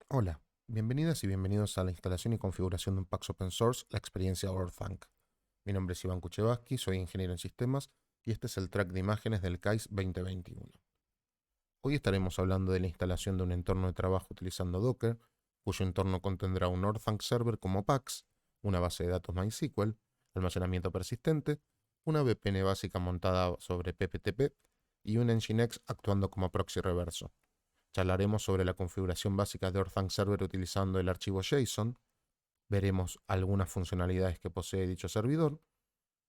Hola, bienvenidas y bienvenidos a la instalación y configuración de un Pax Open Source, la experiencia Earthunk. Mi nombre es Iván Kuchevaski, soy ingeniero en sistemas y este es el track de imágenes del CAIS 2021. Hoy estaremos hablando de la instalación de un entorno de trabajo utilizando Docker, cuyo entorno contendrá un Earthunk server como Pax, una base de datos MySQL, almacenamiento persistente, una VPN básica montada sobre PPTP y un Nginx actuando como proxy reverso. Charlaremos sobre la configuración básica de Earthunk Server utilizando el archivo JSON. Veremos algunas funcionalidades que posee dicho servidor.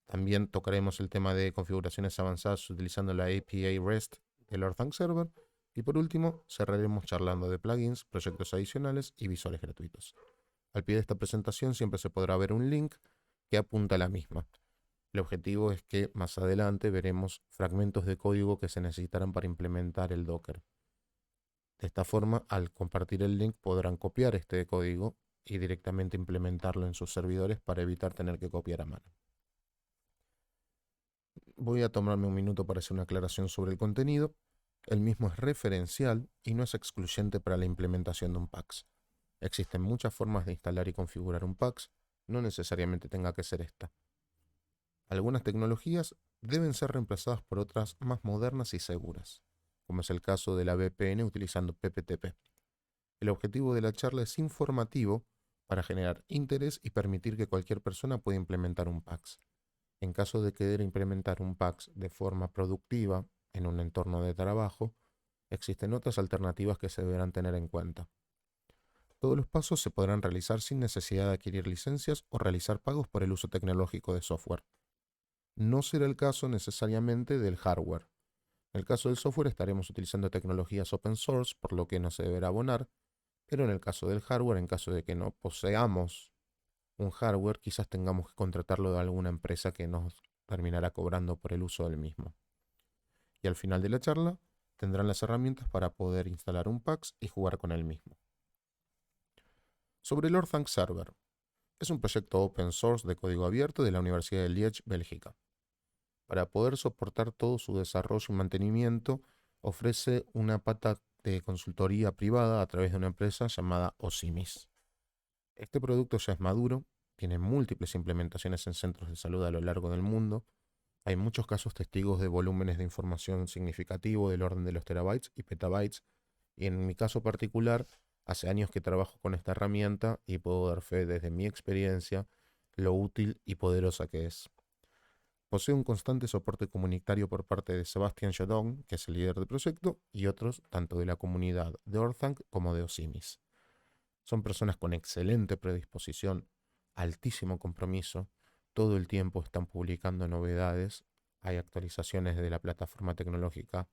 También tocaremos el tema de configuraciones avanzadas utilizando la API REST del Earthunk Server. Y por último, cerraremos charlando de plugins, proyectos adicionales y visuales gratuitos. Al pie de esta presentación siempre se podrá ver un link que apunta a la misma. El objetivo es que más adelante veremos fragmentos de código que se necesitarán para implementar el Docker. De esta forma, al compartir el link podrán copiar este código y directamente implementarlo en sus servidores para evitar tener que copiar a mano. Voy a tomarme un minuto para hacer una aclaración sobre el contenido. El mismo es referencial y no es excluyente para la implementación de un PAX. Existen muchas formas de instalar y configurar un PAX, no necesariamente tenga que ser esta. Algunas tecnologías deben ser reemplazadas por otras más modernas y seguras, como es el caso de la VPN utilizando PPTP. El objetivo de la charla es informativo para generar interés y permitir que cualquier persona pueda implementar un PAX. En caso de querer implementar un PAX de forma productiva en un entorno de trabajo, existen otras alternativas que se deberán tener en cuenta. Todos los pasos se podrán realizar sin necesidad de adquirir licencias o realizar pagos por el uso tecnológico de software. No será el caso necesariamente del hardware. En el caso del software estaremos utilizando tecnologías open source, por lo que no se deberá abonar, pero en el caso del hardware, en caso de que no poseamos un hardware, quizás tengamos que contratarlo de alguna empresa que nos terminará cobrando por el uso del mismo. Y al final de la charla tendrán las herramientas para poder instalar un PAX y jugar con el mismo. Sobre el Earthunk Server. Es un proyecto open source de código abierto de la Universidad de Liège, Bélgica. Para poder soportar todo su desarrollo y mantenimiento, ofrece una pata de consultoría privada a través de una empresa llamada Osimis. Este producto ya es maduro, tiene múltiples implementaciones en centros de salud a lo largo del mundo. Hay muchos casos testigos de volúmenes de información significativo del orden de los terabytes y petabytes. Y en mi caso particular, hace años que trabajo con esta herramienta y puedo dar fe desde mi experiencia lo útil y poderosa que es. Posee un constante soporte comunitario por parte de Sebastian Jodon, que es el líder del proyecto, y otros, tanto de la comunidad de Orthanc como de Osimis. Son personas con excelente predisposición, altísimo compromiso, todo el tiempo están publicando novedades, hay actualizaciones de la plataforma tecnológica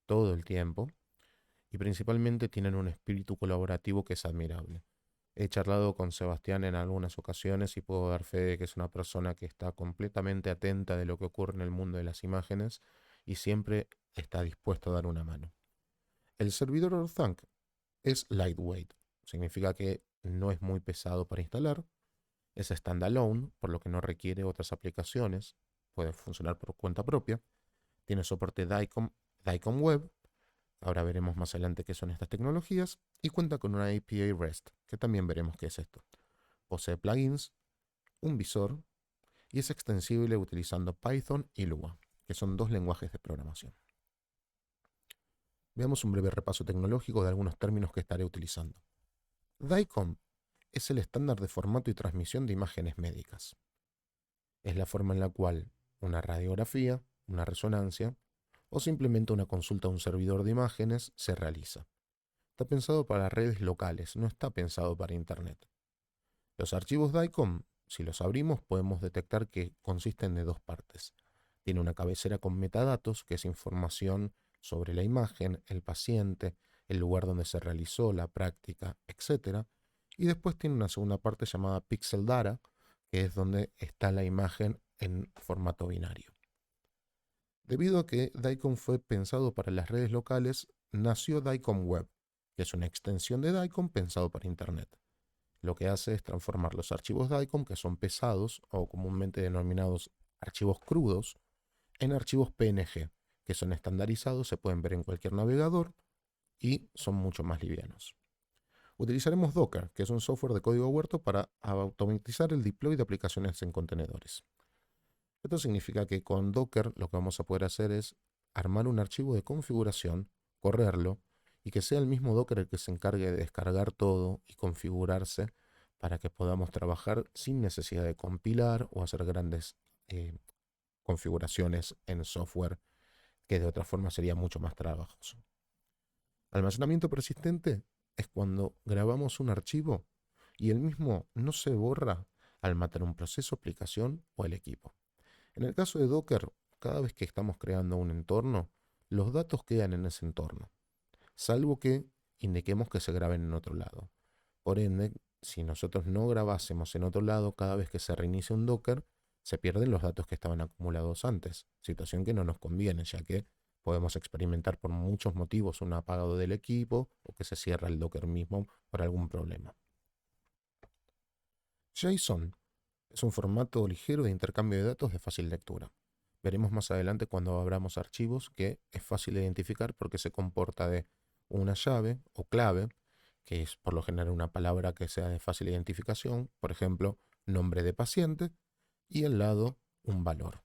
todo el tiempo y principalmente tienen un espíritu colaborativo que es admirable. He charlado con Sebastián en algunas ocasiones y puedo dar fe de que es una persona que está completamente atenta de lo que ocurre en el mundo de las imágenes y siempre está dispuesto a dar una mano. El servidor Orthanc es lightweight, significa que no es muy pesado para instalar, es standalone, por lo que no requiere otras aplicaciones, puede funcionar por cuenta propia, tiene soporte DICOM Web, ahora veremos más adelante qué son estas tecnologías, y cuenta con una API REST, que también veremos qué es esto. Posee plugins, un visor, y es extensible utilizando Python y Lua, que son dos lenguajes de programación. Veamos un breve repaso tecnológico de algunos términos que estaré utilizando. DICOM es el estándar de formato y transmisión de imágenes médicas. Es la forma en la cual una radiografía, una resonancia o simplemente una consulta a un servidor de imágenes se realiza. Está pensado para redes locales, no está pensado para Internet. Los archivos DICOM, si los abrimos, podemos detectar que consisten de dos partes. Tiene una cabecera con metadatos, que es información sobre la imagen, el paciente, el lugar donde se realizó la práctica, etc. Y después tiene una segunda parte llamada Pixel Data, que es donde está la imagen en formato binario. Debido a que DICOM fue pensado para las redes locales, nació DICOM Web, que es una extensión de DICOM pensado para Internet. Lo que hace es transformar los archivos DICOM, que son pesados o comúnmente denominados archivos crudos, en archivos PNG, que son estandarizados, se pueden ver en cualquier navegador y son mucho más livianos. Utilizaremos Docker, que es un software de código abierto para automatizar el deploy de aplicaciones en contenedores. Esto significa que con Docker lo que vamos a poder hacer es armar un archivo de configuración, correrlo, y que sea el mismo Docker el que se encargue de descargar todo y configurarse para que podamos trabajar sin necesidad de compilar o hacer grandes configuraciones en software que de otra forma sería mucho más trabajoso. Almacenamiento persistente es cuando grabamos un archivo y el mismo no se borra al matar un proceso, aplicación o el equipo. En el caso de Docker, cada vez que estamos creando un entorno, los datos quedan en ese entorno, salvo que indiquemos que se graben en otro lado. Por ende, si nosotros no grabásemos en otro lado, cada vez que se reinicia un Docker, se pierden los datos que estaban acumulados antes, situación que no nos conviene, ya que podemos experimentar por muchos motivos un apagado del equipo o que se cierra el Docker mismo por algún problema. JSON es un formato ligero de intercambio de datos de fácil lectura. Veremos más adelante cuando abramos archivos que es fácil de identificar porque se comporta de una llave o clave, que es por lo general una palabra que sea de fácil identificación, por ejemplo, nombre de paciente, y al lado un valor.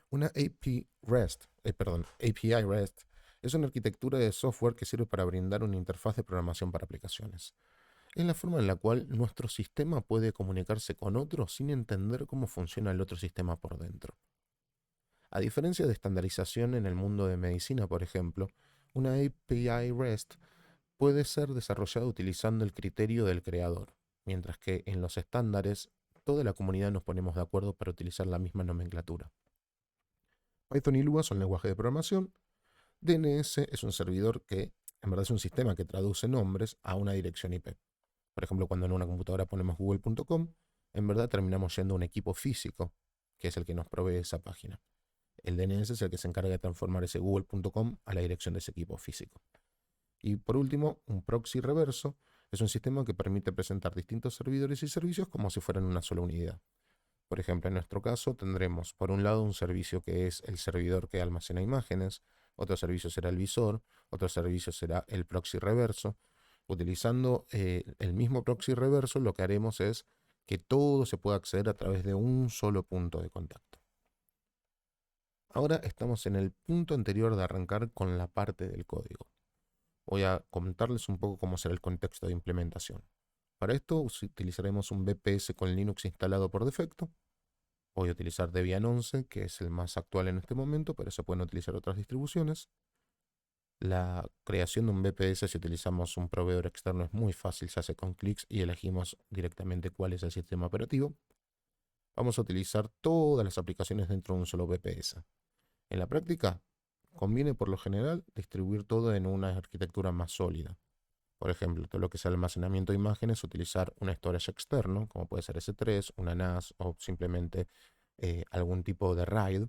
Una API REST es una arquitectura de software que sirve para brindar una interfaz de programación para aplicaciones. Es la forma en la cual nuestro sistema puede comunicarse con otro sin entender cómo funciona el otro sistema por dentro. A diferencia de estandarización en el mundo de medicina, por ejemplo, una API REST puede ser desarrollada utilizando el criterio del creador, mientras que en los estándares toda la comunidad nos ponemos de acuerdo para utilizar la misma nomenclatura. Python y Lua son lenguajes de programación. DNS es un servidor que en verdad es un sistema que traduce nombres a una dirección IP. Por ejemplo, cuando en una computadora ponemos google.com, en verdad terminamos yendo a un equipo físico, que es el que nos provee esa página. El DNS es el que se encarga de transformar ese google.com a la dirección de ese equipo físico. Y por último, un proxy reverso es un sistema que permite presentar distintos servidores y servicios como si fueran una sola unidad. Por ejemplo, en nuestro caso tendremos por un lado un servicio que es el servidor que almacena imágenes, otro servicio será el visor, otro servicio será el proxy reverso. Utilizando el mismo proxy reverso, lo que haremos es que todo se pueda acceder a través de un solo punto de contacto. Ahora estamos en el punto anterior de arrancar con la parte del código. Voy a comentarles un poco cómo será el contexto de implementación. Para esto utilizaremos un VPS con Linux instalado por defecto. Voy a utilizar Debian 11, que es el más actual en este momento, pero se pueden utilizar otras distribuciones. La creación de un VPS si utilizamos un proveedor externo es muy fácil, se hace con clics y elegimos directamente cuál es el sistema operativo. Vamos a utilizar todas las aplicaciones dentro de un solo VPS. En la práctica, conviene por lo general distribuir todo en una arquitectura más sólida. Por ejemplo, todo lo que sea almacenamiento de imágenes, utilizar un storage externo, como puede ser S3, una NAS o simplemente algún tipo de RAID.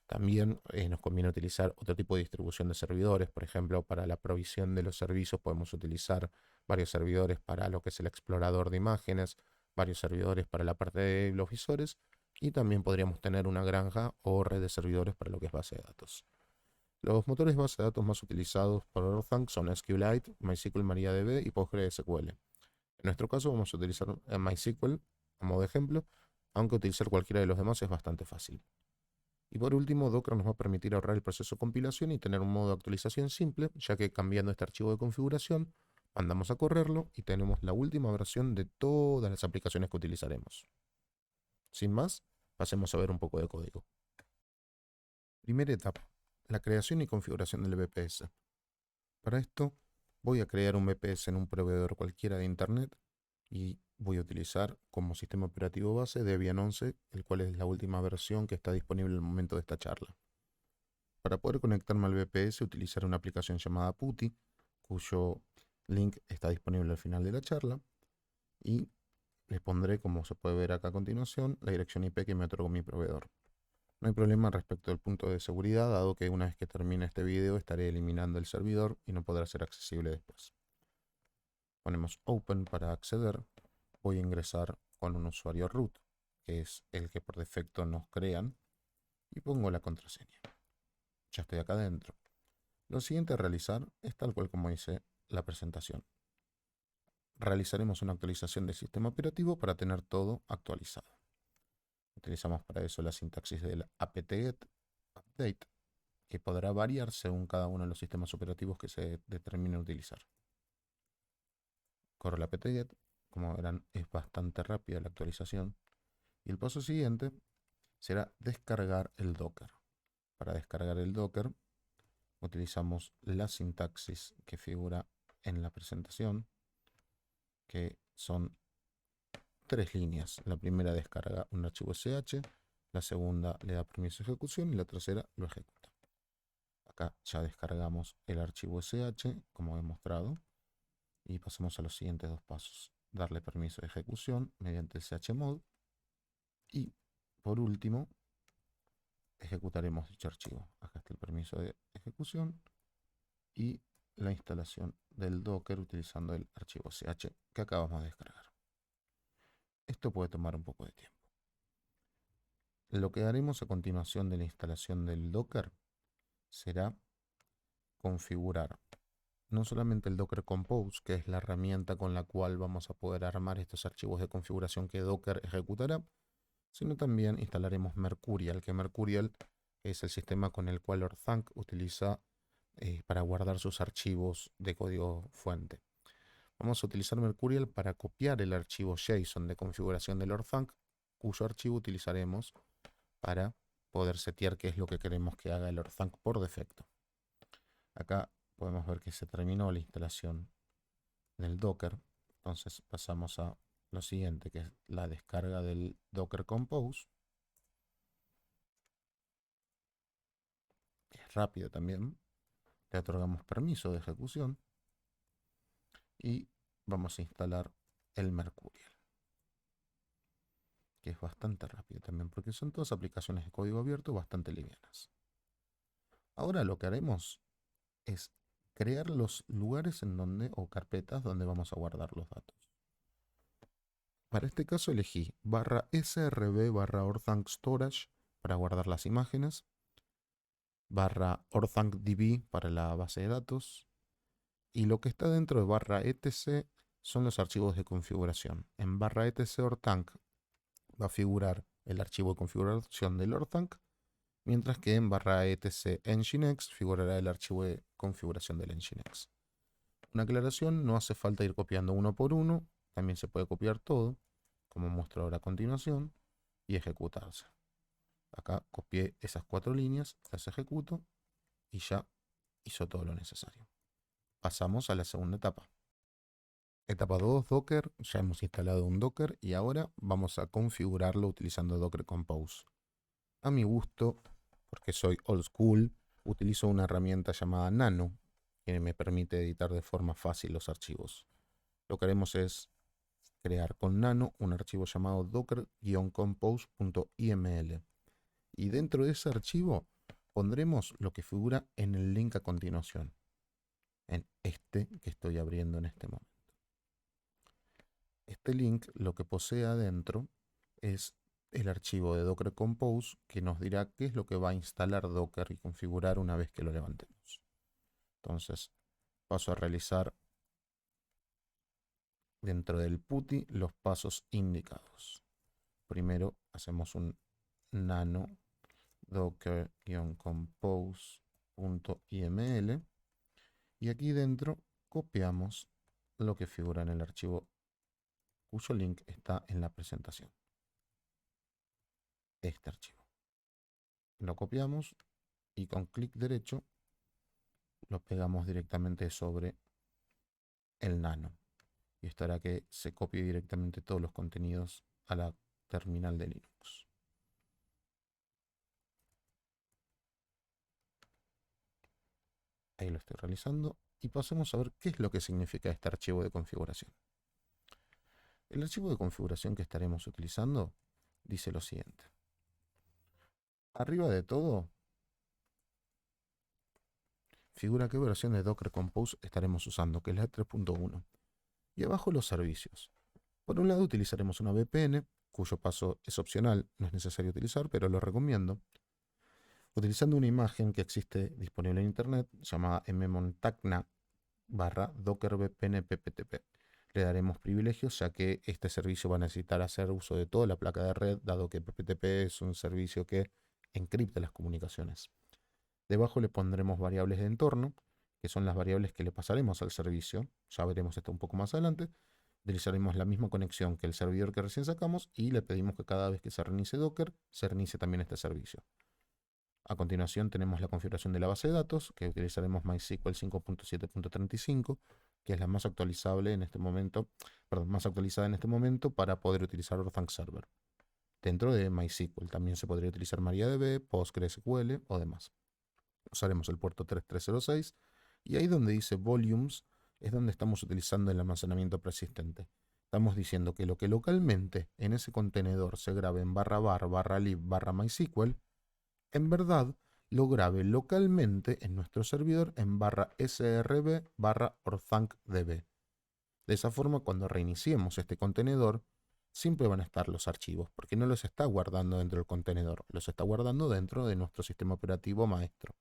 También nos conviene utilizar otro tipo de distribución de servidores. Por ejemplo, para la provisión de los servicios podemos utilizar varios servidores para lo que es el explorador de imágenes, varios servidores para la parte de los visores y también podríamos tener una granja o red de servidores para lo que es base de datos. Los motores de base de datos más utilizados por Orthanc son SQLite, MySQL MariaDB y PostgreSQL. En nuestro caso vamos a utilizar MySQL a modo de ejemplo, aunque utilizar cualquiera de los demás es bastante fácil. Y por último, Docker nos va a permitir ahorrar el proceso de compilación y tener un modo de actualización simple, ya que cambiando este archivo de configuración, mandamos a correrlo y tenemos la última versión de todas las aplicaciones que utilizaremos. Sin más, pasemos a ver un poco de código. Primera etapa, la creación y configuración del VPS. Para esto, voy a crear un VPS en un proveedor cualquiera de Internet y voy a utilizar como sistema operativo base Debian 11, el cual es la última versión que está disponible en el momento de esta charla. Para poder conectarme al VPS utilizaré una aplicación llamada PuTTY, cuyo link está disponible al final de la charla, y les pondré, como se puede ver acá a continuación, la dirección IP que me otorgó mi proveedor. No hay problema respecto al punto de seguridad, dado que una vez que termine este video estaré eliminando el servidor y no podrá ser accesible después. Ponemos Open para acceder. Voy a ingresar con un usuario root, que es el que por defecto nos crean, y pongo la contraseña. Ya estoy acá adentro. Lo siguiente a realizar es tal cual como dice la presentación. realizaremos una actualización del sistema operativo para tener todo actualizado. Utilizamos para eso la sintaxis del apt-get update, que podrá variar según cada uno de los sistemas operativos que se determine utilizar. Corro el apt-get, como verán es bastante rápida la actualización, y el paso siguiente será descargar el Docker. Para descargar el Docker utilizamos la sintaxis que figura en la presentación, que son 3 líneas. La primera descarga un archivo SH, la segunda le da permiso de ejecución y la tercera lo ejecuta. Acá ya descargamos el archivo SH, como he mostrado, y pasamos a los siguientes dos pasos. Darle permiso de ejecución mediante el chmod y, por último, ejecutaremos dicho archivo. Acá está el permiso de ejecución y la instalación del Docker utilizando el archivo sh que acabamos de descargar. Esto puede tomar un poco de tiempo. Lo que haremos a continuación de la instalación del Docker será configurar no solamente el Docker Compose, que es la herramienta con la cual vamos a poder armar estos archivos de configuración que Docker ejecutará, sino también instalaremos Mercurial, que Mercurial es el sistema con el cual Orthanc utiliza para guardar sus archivos de código fuente. Vamos a utilizar Mercurial para copiar el archivo JSON de configuración del Orthanc, cuyo archivo utilizaremos para poder setear qué es lo que queremos que haga el Orthanc por defecto. Acá podemos ver que se terminó la instalación del Docker. Entonces pasamos a lo siguiente, que es la descarga del Docker Compose. Es rápido también. Le otorgamos permiso de ejecución. Y vamos a instalar el Mercurial, que es bastante rápido también, porque son todas aplicaciones de código abierto bastante livianas. Ahora lo que haremos es crear los lugares en donde, o carpetas donde vamos a guardar los datos. Para este caso elegí /srv/orthanc storage para guardar las imágenes, /orthancdb para la base de datos, y lo que está dentro de /etc son los archivos de configuración. En /etc orthanc va a figurar el archivo de configuración del Orthanc, mientras que en /etc nginx figurará el archivo de configuración del nginx. Una aclaración, no hace falta ir copiando uno por uno, también se puede copiar todo, como muestro ahora a continuación, y ejecutarse. Acá copié esas 4 líneas, las ejecuto y ya hizo todo lo necesario. Pasamos a la segunda etapa. Etapa 2, Docker. Ya hemos instalado un Docker y ahora vamos a configurarlo utilizando Docker Compose. A mi gusto, porque soy old school, utilizo una herramienta llamada Nano, que me permite editar de forma fácil los archivos. Lo que haremos es crear con Nano un archivo llamado docker-compose.iml. Y dentro de ese archivo pondremos lo que figura en el link a continuación, en este que estoy abriendo en este momento. Este link lo que posee adentro es el archivo de Docker Compose que nos dirá qué es lo que va a instalar Docker y configurar una vez que lo levantemos. Entonces paso a realizar dentro del PuTTY los pasos indicados. Primero hacemos un nano docker-compose.iml y aquí dentro copiamos lo que figura en el archivo cuyo link está en la presentación. Este archivo. Lo copiamos y con clic derecho lo pegamos directamente sobre el nano. Y esto hará que se copie directamente todos los contenidos a la terminal de Linux. Ahí lo estoy realizando y pasemos a ver qué es lo que significa este archivo de configuración. El archivo de configuración que estaremos utilizando dice lo siguiente. Arriba de todo figura qué versión de Docker Compose estaremos usando, que es la 3.1. Y abajo los servicios. Por un lado utilizaremos una VPN, cuyo paso es opcional, no es necesario utilizar, pero lo recomiendo, utilizando una imagen que existe disponible en internet llamada mmontagna /docker vpn pptp. Le daremos privilegios, ya que este servicio va a necesitar hacer uso de toda la placa de red, dado que PPTP es un servicio que encripta las comunicaciones. Debajo le pondremos variables de entorno, que son las variables que le pasaremos al servicio. Ya veremos esto un poco más adelante. Utilizaremos la misma conexión que el servidor que recién sacamos y le pedimos que cada vez que se reinicie Docker, se reinicie también este servicio. A continuación tenemos la configuración de la base de datos, que utilizaremos MySQL 5.7.35, que es la más actualizable en este momento, más actualizada en este momento para poder utilizar Orthanc Server. Dentro de MySQL también se podría utilizar MariaDB, PostgreSQL o demás. Usaremos el puerto 3306 y ahí donde dice Volumes es donde estamos utilizando el almacenamiento persistente. Estamos diciendo que lo que localmente en ese contenedor se grabe en /var, /lib, /MySQL, en verdad lo grabe localmente en nuestro servidor en /srb, /orthancdb. De esa forma, cuando reiniciemos este contenedor, siempre van a estar los archivos, porque no los está guardando dentro del contenedor, los está guardando dentro de nuestro sistema operativo maestro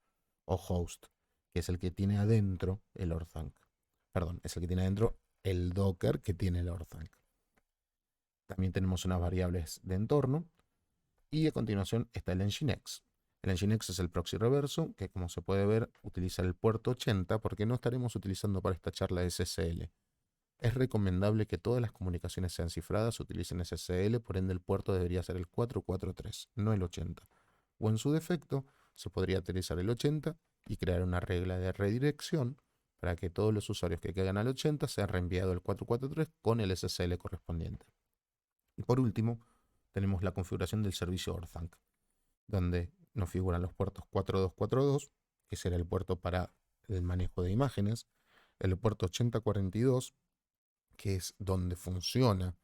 o host, que es el que tiene adentro el Orthanc. Perdón, es el que tiene adentro el Docker que tiene el Orthanc. También tenemos unas variables de entorno y a continuación está el Nginx. El Nginx es el proxy reverso que, como se puede ver, utiliza el puerto 80 porque no estaremos utilizando para esta charla SSL. Es recomendable que todas las comunicaciones sean cifradas, utilicen SSL, por ende el puerto debería ser el 443, no el 80. O en su defecto, se podría utilizar el 80 y crear una regla de redirección para que todos los usuarios que caigan al 80 sean reenviados al 443 con el SSL correspondiente. Y por último, tenemos la configuración del servicio Orthanc, donde nos figuran los puertos 4242, que será el puerto para el manejo de imágenes, el puerto 8042, que es donde funciona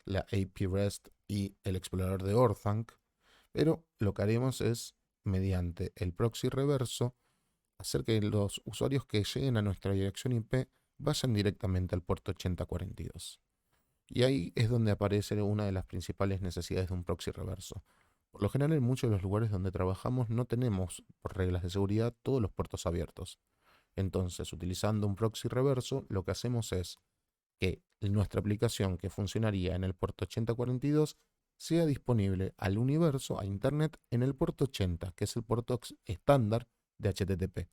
la API REST y el explorador de Orthanc, pero lo que haremos es, mediante el proxy reverso, hacer que los usuarios que lleguen a nuestra dirección IP vayan directamente al puerto 8042. Y ahí es donde aparece una de las principales necesidades de un proxy reverso. Por lo general, en muchos de los lugares donde trabajamos no tenemos, por reglas de seguridad, todos los puertos abiertos. Entonces, utilizando un proxy reverso, lo que hacemos es que nuestra aplicación que funcionaría en el puerto 8042 sea disponible al universo, a Internet, en el puerto 80, que es el puerto estándar de HTTP,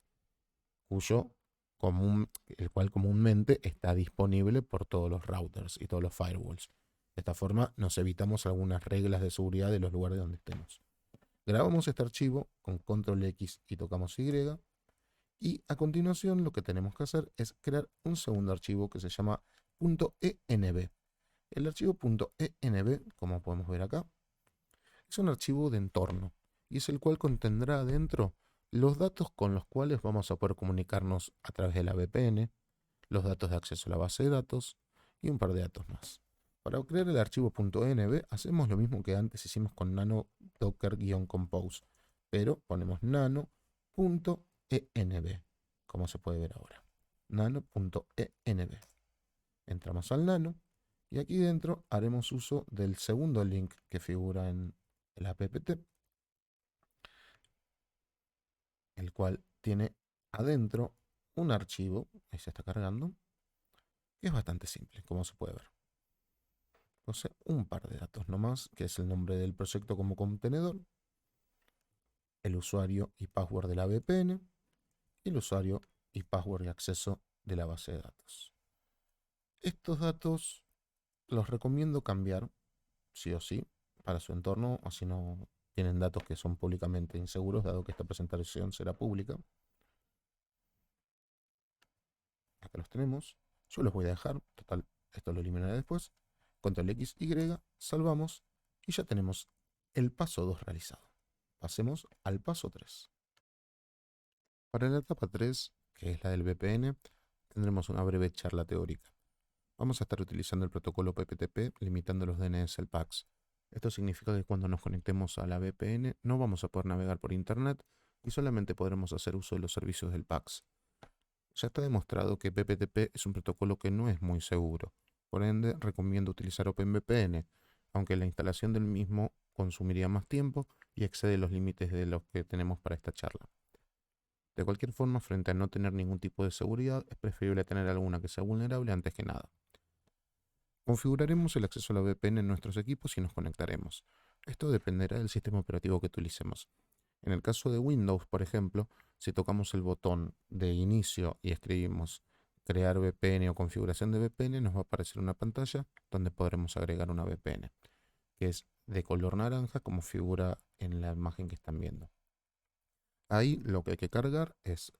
el cual comúnmente está disponible por todos los routers y todos los firewalls. De esta forma nos evitamos algunas reglas de seguridad de los lugares donde estemos. Grabamos este archivo con control X y tocamos Y. Y a continuación lo que tenemos que hacer es crear un segundo archivo que se llama .env. El archivo .env, como podemos ver acá, es un archivo de entorno y es el cual contendrá dentro los datos con los cuales vamos a poder comunicarnos a través de la VPN, los datos de acceso a la base de datos y un par de datos más. Para crear el archivo .env hacemos lo mismo que antes hicimos con nano docker-compose, pero ponemos nano.env, como se puede ver ahora. Nano.env. Entramos al nano y aquí dentro haremos uso del segundo link que figura en el apt, el cual tiene adentro un archivo, ahí se está cargando, que es bastante simple, como se puede ver. Posee un par de datos nomás, que es el nombre del proyecto como contenedor, el usuario y password de la VPN, y el usuario y password de acceso de la base de datos. Estos datos los recomiendo cambiar, sí o sí, para su entorno, así no tienen datos que son públicamente inseguros, dado que esta presentación será pública. Acá los tenemos. Yo los voy a dejar, total, esto lo eliminaré después. Control X, Y, salvamos y ya tenemos el paso 2 realizado. Pasemos al paso 3. Para la etapa 3, que es la del VPN, tendremos una breve charla teórica. Vamos a estar utilizando el protocolo PPTP limitando los DNS al PAX. Esto significa que cuando nos conectemos a la VPN no vamos a poder navegar por Internet y solamente podremos hacer uso de los servicios del PAX. Ya está demostrado que PPTP es un protocolo que no es muy seguro, por ende recomiendo utilizar OpenVPN, aunque la instalación del mismo consumiría más tiempo y excede los límites de los que tenemos para esta charla. De cualquier forma, frente a no tener ningún tipo de seguridad, es preferible tener alguna que sea vulnerable antes que nada. Configuraremos el acceso a la VPN en nuestros equipos y nos conectaremos. Esto dependerá del sistema operativo que utilicemos. En el caso de Windows, por ejemplo, si tocamos el botón de inicio y escribimos crear VPN o configuración de VPN, nos va a aparecer una pantalla donde podremos agregar una VPN, que es de color naranja como figura en la imagen que están viendo. Ahí lo que hay que cargar es,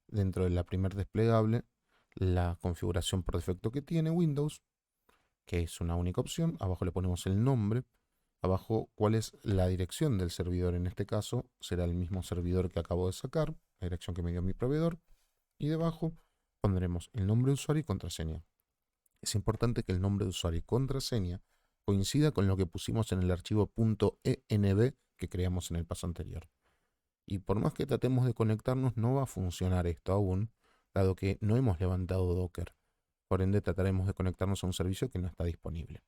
dentro de la primer desplegable, la configuración por defecto que tiene Windows, que es una única opción. Abajo le ponemos el nombre. Abajo, cuál es la dirección del servidor. En este caso, será el mismo servidor que acabo de sacar, la dirección que me dio mi proveedor. Y debajo pondremos el nombre de usuario y contraseña. Es importante que el nombre de usuario y contraseña coincida con lo que pusimos en el archivo .env que creamos en el paso anterior. Y por más que tratemos de conectarnos, no va a funcionar esto aún, dado que no hemos levantado Docker. Por ende, trataremos de conectarnos a un servicio que no está disponible.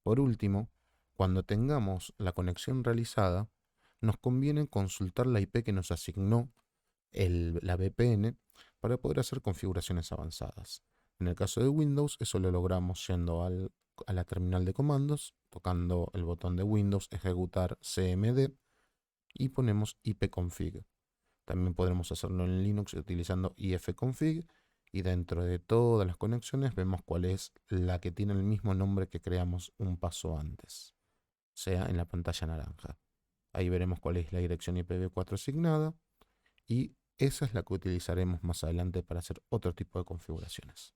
Por último, cuando tengamos la conexión realizada, nos conviene consultar la IP que nos asignó la VPN para poder hacer configuraciones avanzadas. En el caso de Windows, eso lo logramos yendo a la terminal de comandos, tocando el botón de Windows, ejecutar cmd y ponemos ipconfig. También podremos hacerlo en Linux utilizando ifconfig y dentro de todas las conexiones vemos cuál es la que tiene el mismo nombre que creamos un paso antes, sea en la pantalla naranja. Ahí veremos cuál es la dirección IPv4 asignada y esa es la que utilizaremos más adelante para hacer otro tipo de configuraciones.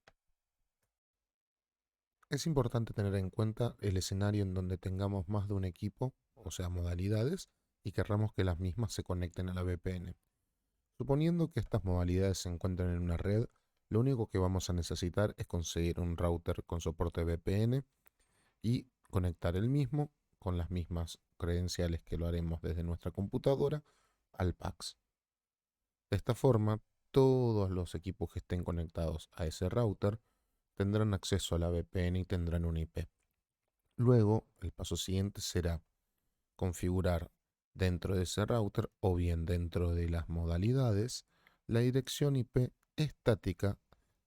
Es importante tener en cuenta el escenario en donde tengamos más de un equipo, o sea, modalidades, y querramos que las mismas se conecten a la VPN. Suponiendo que estas modalidades se encuentran en una red, lo único que vamos a necesitar es conseguir un router con soporte VPN y conectar el mismo con las mismas credenciales que lo haremos desde nuestra computadora al PAX. De esta forma, todos los equipos que estén conectados a ese router tendrán acceso a la VPN y tendrán un IP. Luego, el paso siguiente será configurar dentro de ese router o bien dentro de las modalidades la dirección IP estática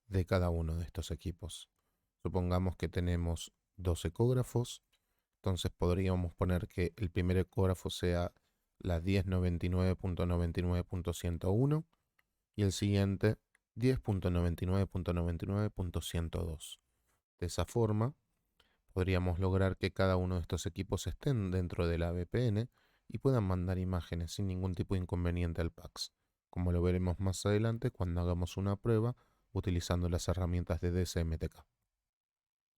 de cada uno de estos equipos. Supongamos que tenemos dos ecógrafos, entonces podríamos poner que el primer ecógrafo sea la 10.99.99.101 y el siguiente 10.99.99.102. De esa forma, podríamos lograr que cada uno de estos equipos estén dentro de la VPN y puedan mandar imágenes sin ningún tipo de inconveniente al PAX, como lo veremos más adelante cuando hagamos una prueba utilizando las herramientas de DSMTK.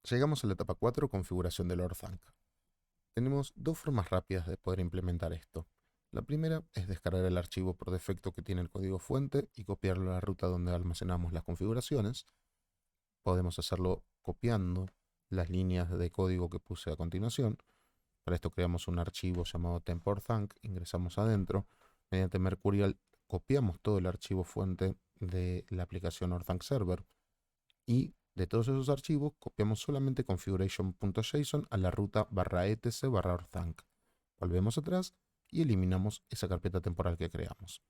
Llegamos a la etapa 4, configuración del OrthanC. Tenemos dos formas rápidas de poder implementar esto. La primera es descargar el archivo por defecto que tiene el código fuente y copiarlo a la ruta donde almacenamos las configuraciones. Podemos hacerlo copiando las líneas de código que puse a continuación. Para esto creamos un archivo llamado temp.orthanc, ingresamos adentro, mediante Mercurial copiamos todo el archivo fuente de la aplicación OrthanC Server y de todos esos archivos copiamos solamente configuration.json a la ruta /etc/orthanc. Volvemos atrás y eliminamos esa carpeta temporal que creamos.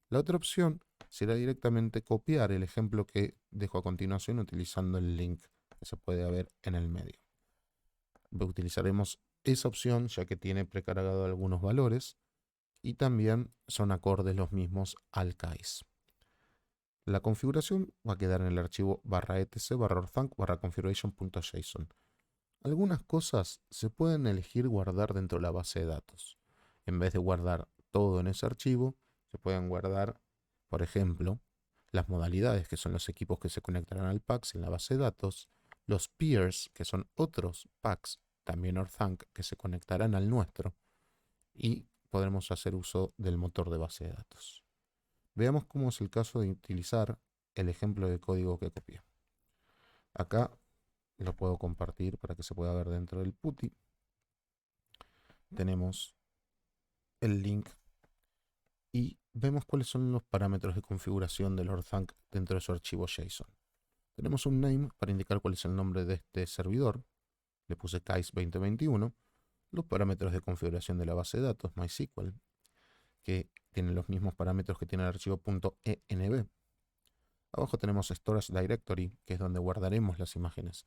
La otra opción será directamente copiar el ejemplo que dejo a continuación utilizando el link que se puede ver en el medio. Utilizaremos esa opción ya que tiene precargado algunos valores y también son acordes los mismos al CAIS. La configuración va a quedar en el archivo /etc/orthanc/configuration.json. Algunas cosas se pueden elegir guardar dentro de la base de datos. En vez de guardar todo en ese archivo, se pueden guardar, por ejemplo, las modalidades, que son los equipos que se conectarán al PAX en la base de datos, los peers, que son otros PAX, también OrthanC, que se conectarán al nuestro, y podremos hacer uso del motor de base de datos. Veamos cómo es el caso de utilizar el ejemplo de código que copié. Acá lo puedo compartir para que se pueda ver dentro del PuTTY. Tenemos el link y vemos cuáles son los parámetros de configuración del OrthanC dentro de su archivo JSON. Tenemos un name para indicar cuál es el nombre de este servidor. Le puse CAIS 2021. Los parámetros de configuración de la base de datos MySQL, que tienen los mismos parámetros que tiene el archivo .env. Abajo tenemos Storage Directory, que es donde guardaremos las imágenes.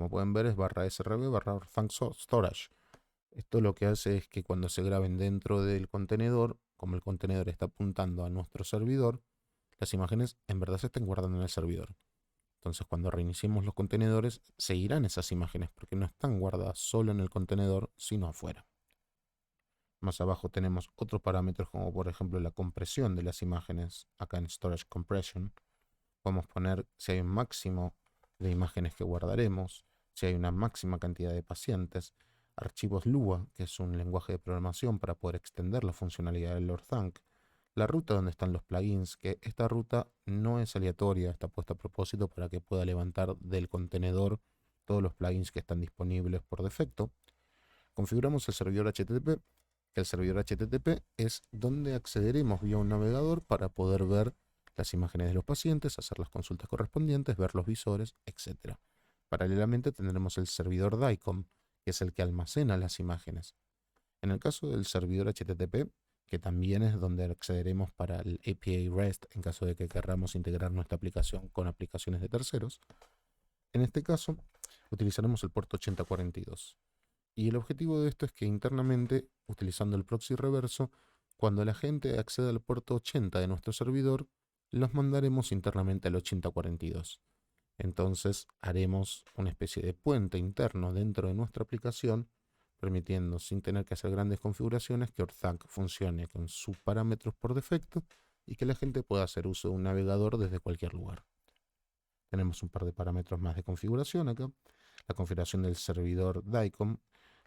Como pueden ver es barra srv barra orthanc storage. Esto lo que hace es que cuando se graben dentro del contenedor, como el contenedor está apuntando a nuestro servidor, las imágenes en verdad se estén guardando en el servidor. Entonces cuando reiniciemos los contenedores, seguirán esas imágenes porque no están guardadas solo en el contenedor, sino afuera. Más abajo tenemos otros parámetros como por ejemplo la compresión de las imágenes. Acá en Storage Compression podemos poner si hay un máximo de imágenes que guardaremos, si hay una máxima cantidad de pacientes, archivos Lua, que es un lenguaje de programación para poder extender la funcionalidad del LordThank, la ruta donde están los plugins, que esta ruta no es aleatoria, está puesta a propósito para que pueda levantar del contenedor todos los plugins que están disponibles por defecto. Configuramos el servidor HTTP, que el servidor HTTP es donde accederemos vía un navegador para poder ver las imágenes de los pacientes, hacer las consultas correspondientes, ver los visores, etc. Paralelamente tendremos el servidor DICOM, que es el que almacena las imágenes. En el caso del servidor HTTP, que también es donde accederemos para el API REST en caso de que queramos integrar nuestra aplicación con aplicaciones de terceros, en este caso utilizaremos el puerto 8042. Y el objetivo de esto es que internamente, utilizando el proxy reverso, cuando la gente acceda al puerto 80 de nuestro servidor, los mandaremos internamente al 8042. Entonces haremos una especie de puente interno dentro de nuestra aplicación, permitiendo, sin tener que hacer grandes configuraciones, que Orthanc funcione con sus parámetros por defecto y que la gente pueda hacer uso de un navegador desde cualquier lugar. Tenemos un par de parámetros más de configuración acá. La configuración del servidor DICOM.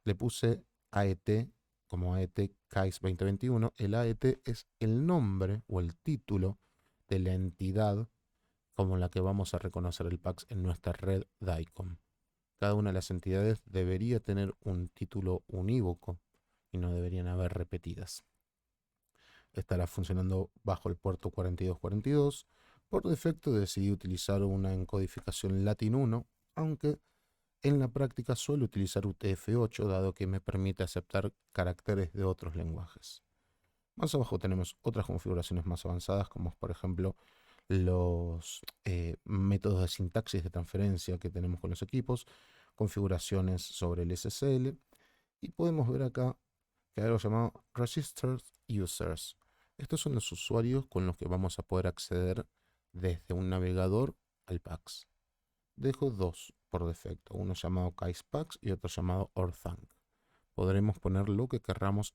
Le puse AET como AET KAIS 2021. El AET es el nombre o el título de la entidad como la que vamos a reconocer el PAX en nuestra red DICOM. Cada una de las entidades debería tener un título unívoco y no deberían haber repetidas. Estará funcionando bajo el puerto 4242. Por defecto decidí utilizar una encodificación Latin 1, aunque en la práctica suelo utilizar UTF-8 dado que me permite aceptar caracteres de otros lenguajes. Más abajo tenemos otras configuraciones más avanzadas como por ejemplo los métodos de sintaxis de transferencia que tenemos con los equipos, configuraciones sobre el SSL y podemos ver acá que hay algo llamado Registered Users. Estos son los usuarios con los que vamos a poder acceder desde un navegador al PAX. Dejo dos por defecto, uno llamado KaisPAX y otro llamado Orthanc. Podremos poner lo que querramos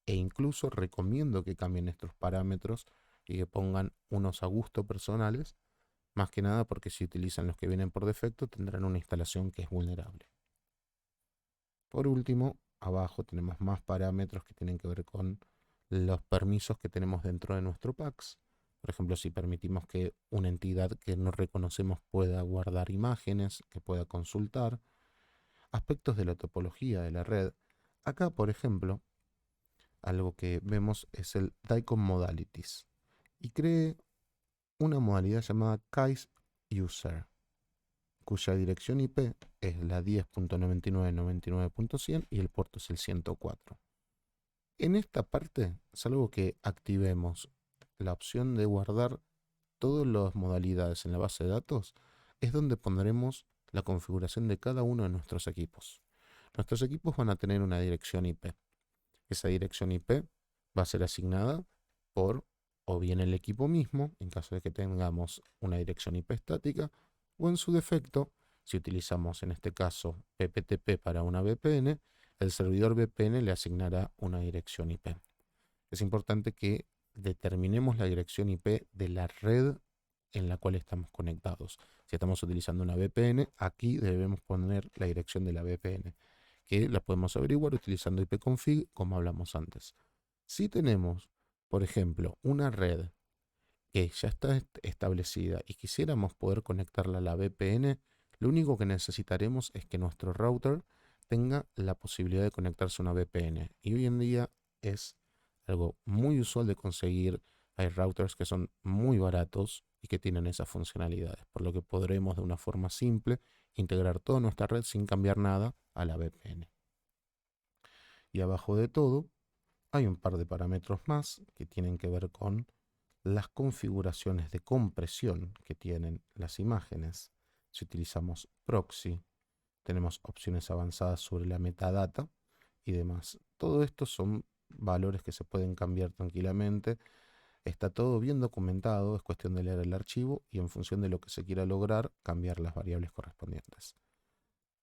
e incluso recomiendo que cambien estos parámetros y que pongan unos a gusto personales, más que nada porque si utilizan los que vienen por defecto tendrán una instalación que es vulnerable. Por último, abajo tenemos más parámetros que tienen que ver con los permisos que tenemos dentro de nuestro PAX. Por ejemplo, si permitimos que una entidad que no reconocemos pueda guardar imágenes, que pueda consultar, aspectos de la topología de la red. Acá, por ejemplo, algo que vemos es el DICOM Modalities y cree una modalidad llamada KAIS User, cuya dirección IP es la 10.99.99.100 y el puerto es el 104. En esta parte, salvo que activemos la opción de guardar todas las modalidades en la base de datos, es donde pondremos la configuración de cada uno de nuestros equipos. Nuestros equipos van a tener una dirección IP. Esa dirección IP va a ser asignada por o bien el equipo mismo, en caso de que tengamos una dirección IP estática, o en su defecto, si utilizamos en este caso PPTP para una VPN, el servidor VPN le asignará una dirección IP. Es importante que determinemos la dirección IP de la red en la cual estamos conectados. Si estamos utilizando una VPN, aquí debemos poner la dirección de la VPN, que la podemos averiguar utilizando ipconfig como hablamos antes. Si tenemos, por ejemplo, una red que ya está establecida y quisiéramos poder conectarla a la VPN, lo único que necesitaremos es que nuestro router tenga la posibilidad de conectarse a una VPN. Y hoy en día es algo muy usual de conseguir. Hay routers que son muy baratos y que tienen esas funcionalidades, por lo que podremos de una forma simple integrar toda nuestra red sin cambiar nada a la VPN. Y abajo de todo hay un par de parámetros más que tienen que ver con las configuraciones de compresión que tienen las imágenes. Si utilizamos proxy, tenemos opciones avanzadas sobre la metadata y demás. Todo esto son valores que se pueden cambiar tranquilamente. Está todo bien documentado, es cuestión de leer el archivo y en función de lo que se quiera lograr, cambiar las variables correspondientes.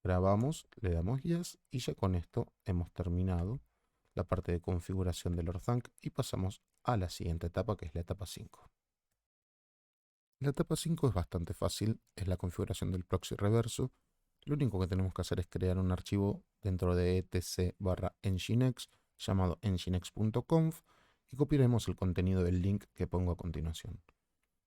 Grabamos, le damos yes y ya con esto hemos terminado la parte de configuración del Orthanc y pasamos a la siguiente etapa, que es la etapa 5. La etapa 5 es bastante fácil, es la configuración del proxy reverso. Lo único que tenemos que hacer es crear un archivo dentro de etc/nginx llamado nginx.conf y copiaremos el contenido del link que pongo a continuación.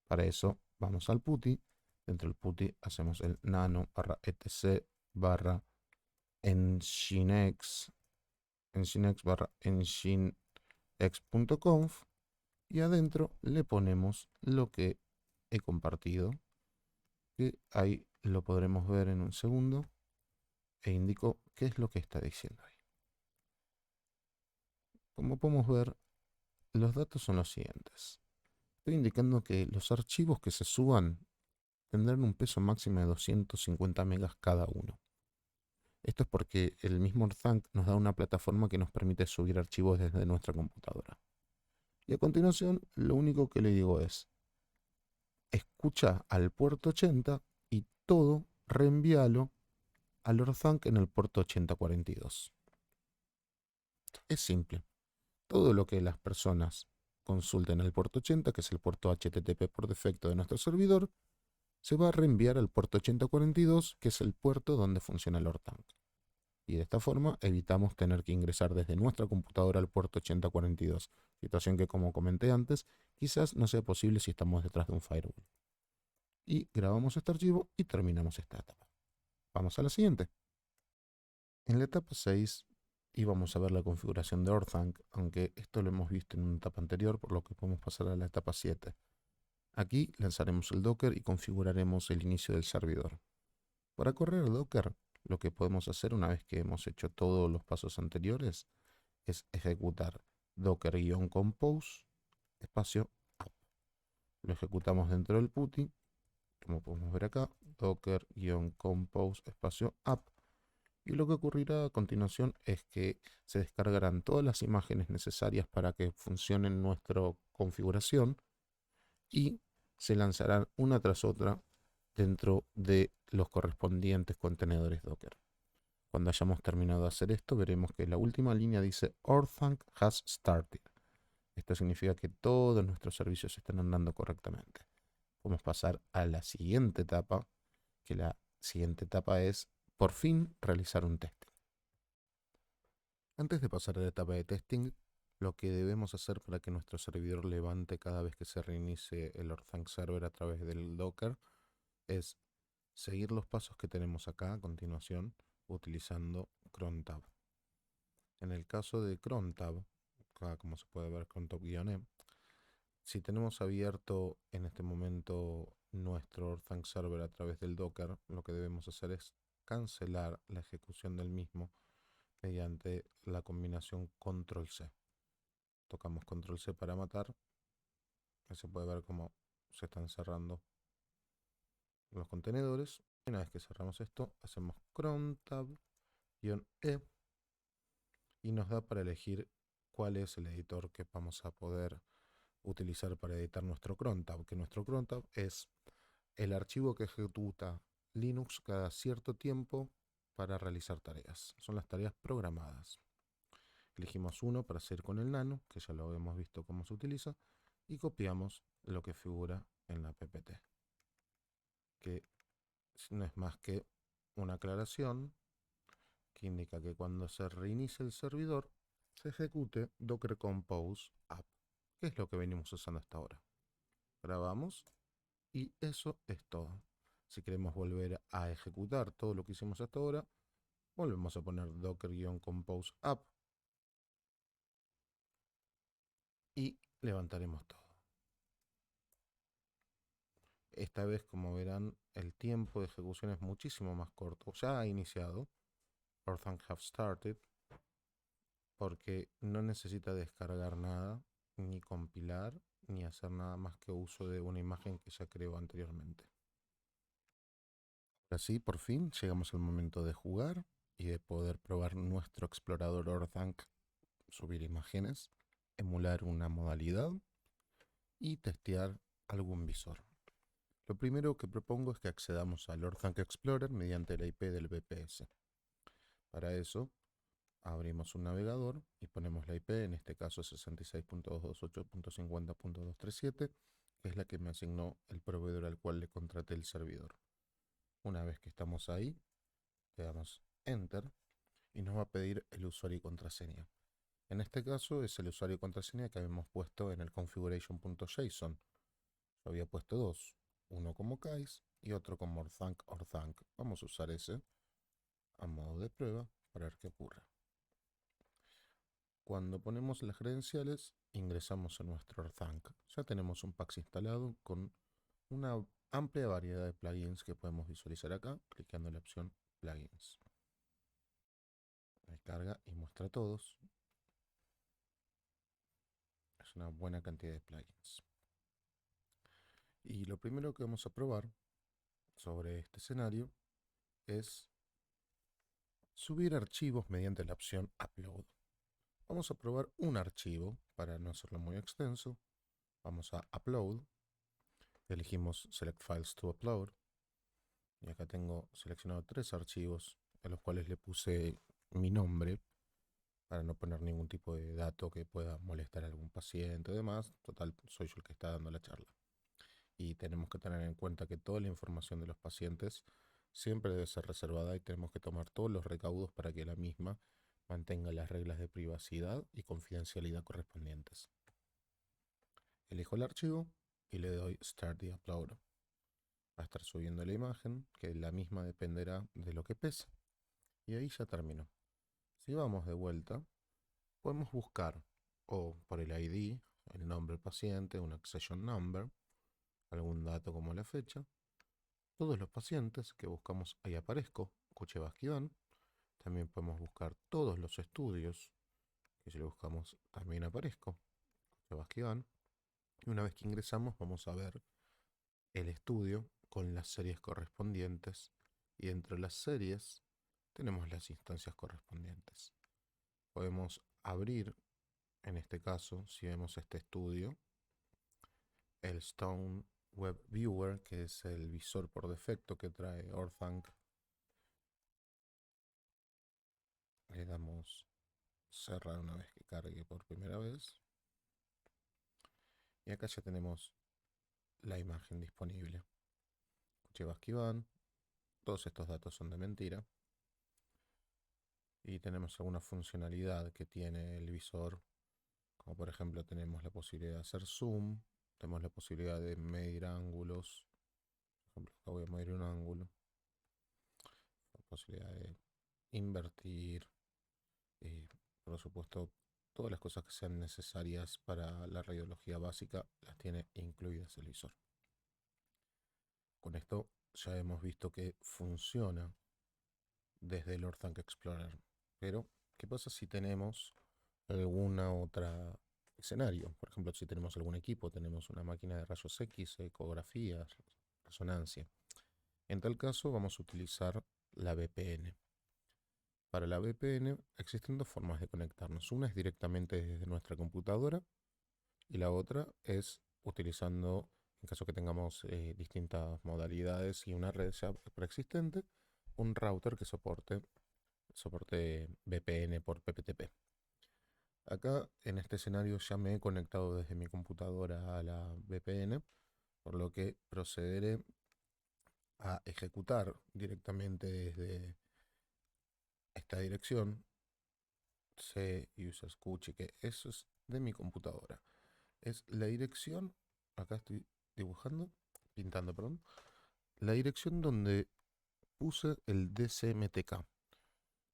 Para eso vamos al PuTTY, dentro del PuTTY hacemos el nano/etc/nginx nginx/nginx.conf y adentro le ponemos lo que he compartido, que ahí lo podremos ver en un segundo, e indico qué es lo que está diciendo ahí. Como podemos ver, los datos son los siguientes. Estoy indicando que los archivos que se suban tendrán un peso máximo de 250 megas cada uno. Esto es porque el mismo Orthanc nos da una plataforma que nos permite subir archivos desde nuestra computadora. Y a continuación, lo único que le digo es, escucha al puerto 80 y todo reenvíalo al Orthanc en el puerto 8042. Es simple. Todo lo que las personas consulten al puerto 80, que es el puerto HTTP por defecto de nuestro servidor, se va a reenviar al puerto 8042, que es el puerto donde funciona el Orthanc. Y de esta forma evitamos tener que ingresar desde nuestra computadora al puerto 8042, situación que, como comenté antes, quizás no sea posible si estamos detrás de un firewall. Y grabamos este archivo y terminamos esta etapa. Vamos a la siguiente. En la etapa 6 íbamos a ver la configuración de Orthanc, aunque esto lo hemos visto en una etapa anterior, por lo que podemos pasar a la etapa 7. Aquí lanzaremos el Docker y configuraremos el inicio del servidor. Para correr el Docker, lo que podemos hacer una vez que hemos hecho todos los pasos anteriores es ejecutar docker-compose espacio app. Lo ejecutamos dentro del PuTTY, como podemos ver acá, docker-compose espacio app. Y lo que ocurrirá a continuación es que se descargarán todas las imágenes necesarias para que funcione nuestra configuración y se lanzarán una tras otra dentro de los correspondientes contenedores Docker. Cuando hayamos terminado de hacer esto, veremos que la última línea dice Orthanc has started. Esto significa que todos nuestros servicios están andando correctamente. Podemos pasar a la siguiente etapa, que la siguiente etapa es por fin realizar un testing. Antes de pasar a la etapa de testing, lo que debemos hacer para que nuestro servidor levante cada vez que se reinicie el Orthanc server a través del Docker es seguir los pasos que tenemos acá a continuación utilizando crontab. En el caso de crontab, acá como se puede ver crontab-e, si tenemos abierto en este momento nuestro Orthanc server a través del Docker, lo que debemos hacer es cancelar la ejecución del mismo mediante la combinación control C. Tocamos control C para matar. Ahí se puede ver cómo se están cerrando los contenedores. Una vez que cerramos esto, hacemos cron tab-e y nos da para elegir cuál es el editor que vamos a poder utilizar para editar nuestro cron tab, que nuestro cron tab es el archivo que ejecuta Linux cada cierto tiempo para realizar tareas. Son las tareas programadas. Elegimos uno para hacer con el nano, que ya lo hemos visto cómo se utiliza, y copiamos lo que figura en la ppt, que no es más que una aclaración que indica que cuando se reinicie el servidor se ejecute docker compose app, que es lo que venimos usando hasta ahora. Grabamos y eso es todo. Si queremos volver a ejecutar todo lo que hicimos hasta ahora, volvemos a poner docker-compose app y levantaremos todo. Esta vez, como verán, el tiempo de ejecución es muchísimo más corto. Ya ha iniciado, Orthanc have started, porque no necesita descargar nada, ni compilar, ni hacer nada más que uso de una imagen que ya creó anteriormente. Ahora sí, por fin llegamos al momento de jugar y de poder probar nuestro explorador Orthanc, subir imágenes, emular una modalidad y testear algún visor. Lo primero que propongo es que accedamos al Orthanc Explorer mediante la IP del VPS. Para eso, abrimos un navegador y ponemos la IP, en este caso 66.228.50.237, que es la que me asignó el proveedor al cual le contraté el servidor. Una vez que estamos ahí, le damos Enter y nos va a pedir el usuario y contraseña. En este caso es el usuario y contraseña que habíamos puesto en el configuration.json. Yo había puesto dos, uno como Kais y otro como Orthanc. Vamos a usar ese a modo de prueba para ver qué ocurre. Cuando ponemos las credenciales, ingresamos a nuestro Orthanc. Ya tenemos un Pax instalado con una amplia variedad de plugins que podemos visualizar acá, clicando en la opción Plugins. Descarga y muestra todos. Es una buena cantidad de plugins. Y lo primero que vamos a probar sobre este escenario es subir archivos mediante la opción Upload. Vamos a probar un archivo para no hacerlo muy extenso. Vamos a Upload. Elegimos Select Files to Upload. Y acá tengo seleccionado 3 archivos a los cuales le puse mi nombre para no poner ningún tipo de dato que pueda molestar a algún paciente y demás. Total, soy yo el que está dando la charla. Y tenemos que tener en cuenta que toda la información de los pacientes siempre debe ser reservada y tenemos que tomar todos los recaudos para que la misma mantenga las reglas de privacidad y confidencialidad correspondientes. Elijo el archivo y le doy Start the Upload. Va a estar subiendo la imagen, que la misma dependerá de lo que pese. Y ahí ya terminó. Si vamos de vuelta, podemos buscar o por el ID, el nombre del paciente, un accession number, algún dato como la fecha. Todos los pacientes que buscamos, ahí aparezco, Kuchevaskivan. También podemos buscar todos los estudios, que si lo buscamos también aparezco, Kuchevaskivan. Y una vez que ingresamos vamos a ver el estudio con las series correspondientes. Y entre las series tenemos las instancias correspondientes. Podemos abrir, en este caso, si vemos este estudio, el Stone Web Viewer, que es el visor por defecto que trae Orthanc. Le damos cerrar una vez que cargue por primera vez. Y acá ya tenemos la imagen disponible. Kuchevaskivan, todos estos datos son de mentira. Y tenemos alguna funcionalidad que tiene el visor, como por ejemplo tenemos la posibilidad de hacer zoom, tenemos la posibilidad de medir ángulos. Por ejemplo, acá voy a medir un ángulo. La posibilidad de invertir. Y por supuesto, todas las cosas que sean necesarias para la radiología básica las tiene incluidas el visor. Con esto ya hemos visto que funciona desde el Orthanc Explorer. Pero, ¿qué pasa si tenemos alguna otra escenario? Por ejemplo, si tenemos algún equipo, tenemos una máquina de rayos X, ecografías, resonancia. En tal caso, vamos a utilizar la VPN. Para la VPN existen dos formas de conectarnos. Una es directamente desde nuestra computadora y la otra es utilizando, en caso que tengamos distintas modalidades y una red ya preexistente, un router que soporte VPN por PPTP. Acá en este escenario ya me he conectado desde mi computadora a la VPN, por lo que procederé a ejecutar directamente desde esta dirección C user escuche que eso es de mi computadora. Es la dirección, acá estoy dibujando, pintando, perdón, la dirección donde puse el DCMTK.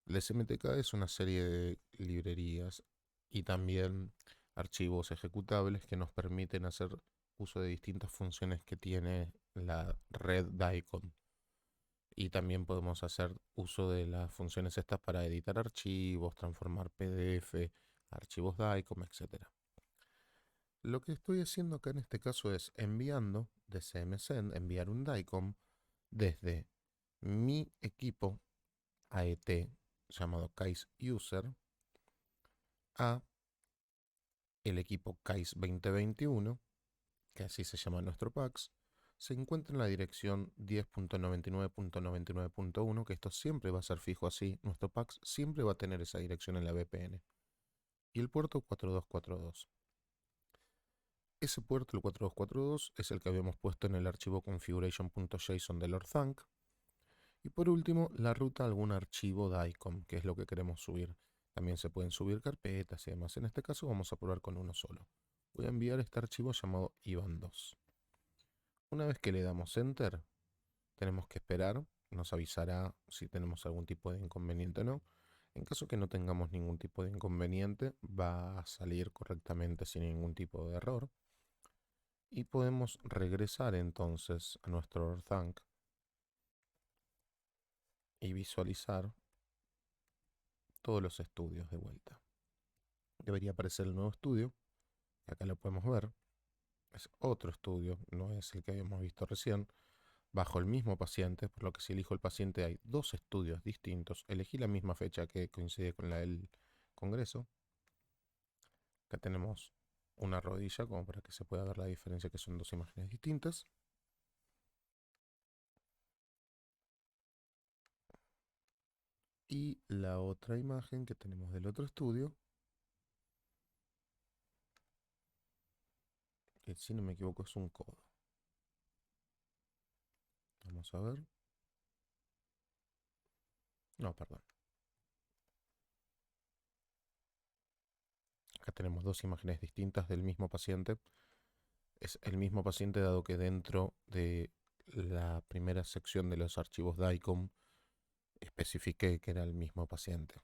El DCMTK es una serie de librerías y también archivos ejecutables que nos permiten hacer uso de distintas funciones que tiene la red DICOM. Y también podemos hacer uso de las funciones estas para editar archivos, transformar PDF, archivos DICOM, etc. Lo que estoy haciendo acá en este caso es enviando de CMSend, enviar un DICOM desde mi equipo AET llamado Case User a el equipo Case 2021, que así se llama nuestro PAX, se encuentra en la dirección 10.99.99.1, que esto siempre va a ser fijo así, nuestro PAX siempre va a tener esa dirección en la VPN. Y el puerto 4242. Ese puerto, el 4242, es el que habíamos puesto en el archivo configuration.json del Orthanc. Y por último, la ruta a algún archivo DICOM, que es lo que queremos subir. También se pueden subir carpetas y demás. En este caso vamos a probar con uno solo. Voy a enviar este archivo llamado IBAN2. Una vez que le damos Enter, tenemos que esperar. Nos avisará si tenemos algún tipo de inconveniente o no. En caso que no tengamos ningún tipo de inconveniente, va a salir correctamente sin ningún tipo de error. Y podemos regresar entonces a nuestro Orthanc y visualizar todos los estudios de vuelta. Debería aparecer el nuevo estudio, acá lo podemos ver. Es otro estudio, no es el que habíamos visto recién, bajo el mismo paciente, por lo que si elijo el paciente hay dos estudios distintos. Elegí la misma fecha que coincide con la del congreso. Acá tenemos una rodilla como para que se pueda ver la diferencia, que son dos imágenes distintas. Y la otra imagen que tenemos del otro estudio, que si no me equivoco es un codo. Vamos a ver. No, perdón. Acá tenemos dos imágenes distintas del mismo paciente. Es el mismo paciente, dado que dentro de la primera sección de los archivos DICOM especifiqué que era el mismo paciente.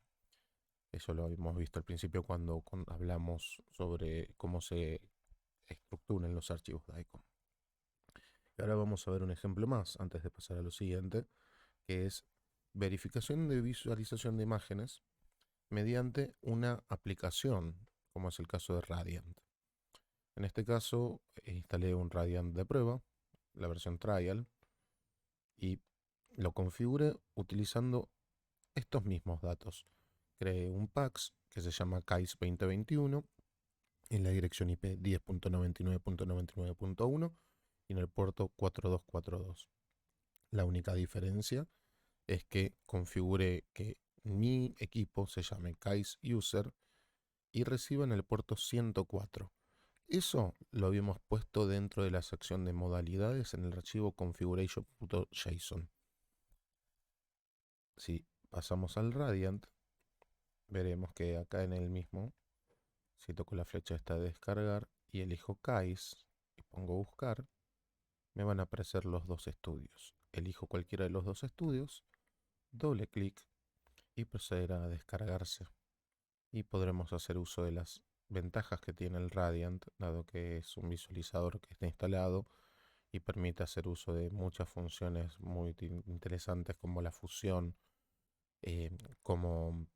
Eso lo habíamos visto al principio cuando hablamos sobre cómo se estructuran los archivos DICOM. Y ahora vamos a ver un ejemplo más antes de pasar a lo siguiente, que es verificación de visualización de imágenes mediante una aplicación, como es el caso de Radiant. En este caso, instalé un Radiant de prueba, la versión Trial, y lo configuré utilizando estos mismos datos. Creé un PAX que se llama KAIS 2021 en la dirección IP 10.99.99.1 y en el puerto 4242. La única diferencia es que configuré que mi equipo se llame KAIS User y reciba en el puerto 104. Eso lo habíamos puesto dentro de la sección de modalidades en el archivo configuration.json. Si pasamos al Radiant, veremos que acá en el mismo, si toco la flecha esta de descargar y elijo KAIS y pongo buscar, me van a aparecer los dos estudios. Elijo cualquiera de los dos estudios, doble clic y procederá a descargarse. Y podremos hacer uso de las ventajas que tiene el Radiant, dado que es un visualizador que está instalado y permite hacer uso de muchas funciones muy interesantes como la fusión, como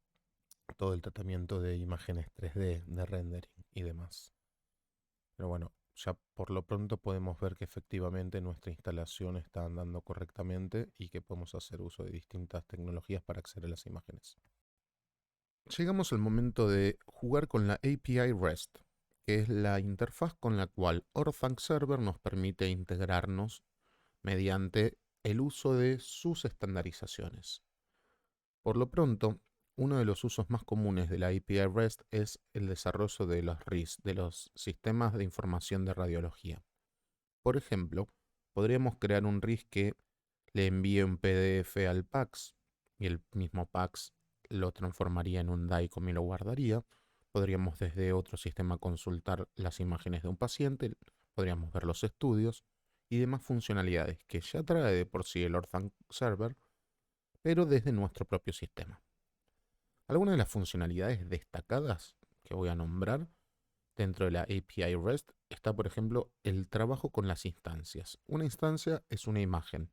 todo el tratamiento de imágenes 3D, de rendering y demás. Pero bueno, ya por lo pronto podemos ver que efectivamente nuestra instalación está andando correctamente y que podemos hacer uso de distintas tecnologías para acceder a las imágenes. Llegamos al momento de jugar con la API REST, que es la interfaz con la cual Orthanc Server nos permite integrarnos mediante el uso de sus estandarizaciones. Por lo pronto, uno de los usos más comunes de la API REST es el desarrollo de los RIS, de los sistemas de información de radiología. Por ejemplo, podríamos crear un RIS que le envíe un PDF al PACS y el mismo PACS lo transformaría en un DICOM y lo guardaría. Podríamos desde otro sistema consultar las imágenes de un paciente, podríamos ver los estudios y demás funcionalidades que ya trae de por sí el Orthanc Server, pero desde nuestro propio sistema. Algunas de las funcionalidades destacadas que voy a nombrar dentro de la API REST está, por ejemplo, el trabajo con las instancias. Una instancia es una imagen.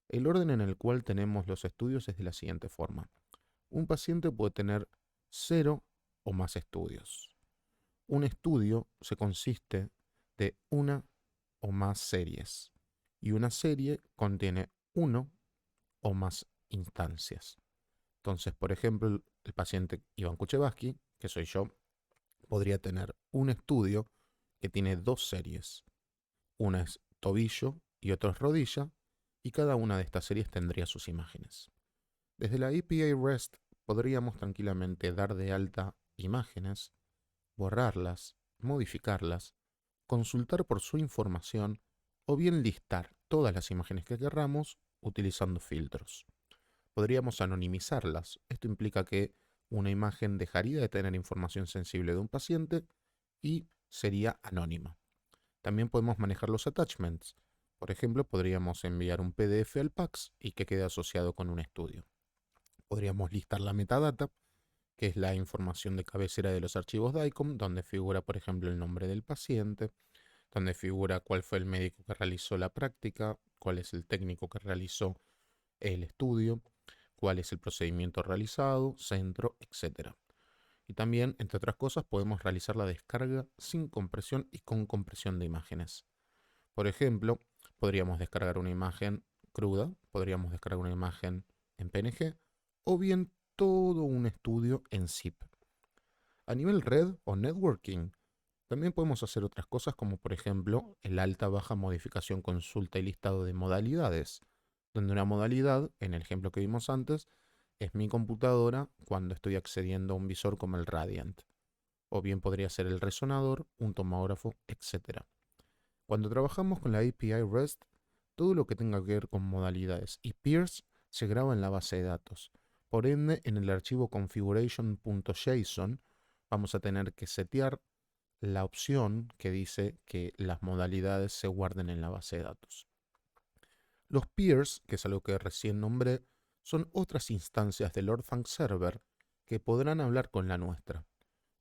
El orden en el cual tenemos los estudios es de la siguiente forma. Un paciente puede tener 0 o más estudios. Un estudio se consiste de una o más series. Y una serie contiene uno o más instancias. Entonces, por ejemplo, el paciente Iván Kuchevaski, que soy yo, podría tener un estudio que tiene dos series. Una es tobillo y otra es rodilla, y cada una de estas series tendría sus imágenes. Desde la API REST podríamos tranquilamente dar de alta imágenes, borrarlas, modificarlas, consultar por su información o bien listar todas las imágenes que querramos utilizando filtros. Podríamos anonimizarlas. Esto implica que una imagen dejaría de tener información sensible de un paciente y sería anónima. También podemos manejar los attachments. Por ejemplo, podríamos enviar un PDF al PACS y que quede asociado con un estudio. Podríamos listar la metadata, que es la información de cabecera de los archivos DICOM, donde figura, por ejemplo, el nombre del paciente, donde figura cuál fue el médico que realizó la práctica, cuál es el técnico que realizó el estudio, cuál es el procedimiento realizado, centro, etc. Y también, entre otras cosas, podemos realizar la descarga sin compresión y con compresión de imágenes. Por ejemplo, podríamos descargar una imagen cruda, podríamos descargar una imagen en PNG o bien todo un estudio en zip. A nivel red o networking, también podemos hacer otras cosas como por ejemplo el alta, baja, modificación, consulta y listado de modalidades, donde una modalidad, en el ejemplo que vimos antes, es mi computadora cuando estoy accediendo a un visor como el Radiant, o bien podría ser el resonador, un tomógrafo, etc. Cuando trabajamos con la API REST, todo lo que tenga que ver con modalidades y peers se graba en la base de datos. Por ende, en el archivo configuration.json vamos a tener que setear la opción que dice que las modalidades se guarden en la base de datos. Los peers, que es algo que recién nombré, son otras instancias del Orthanc Server que podrán hablar con la nuestra.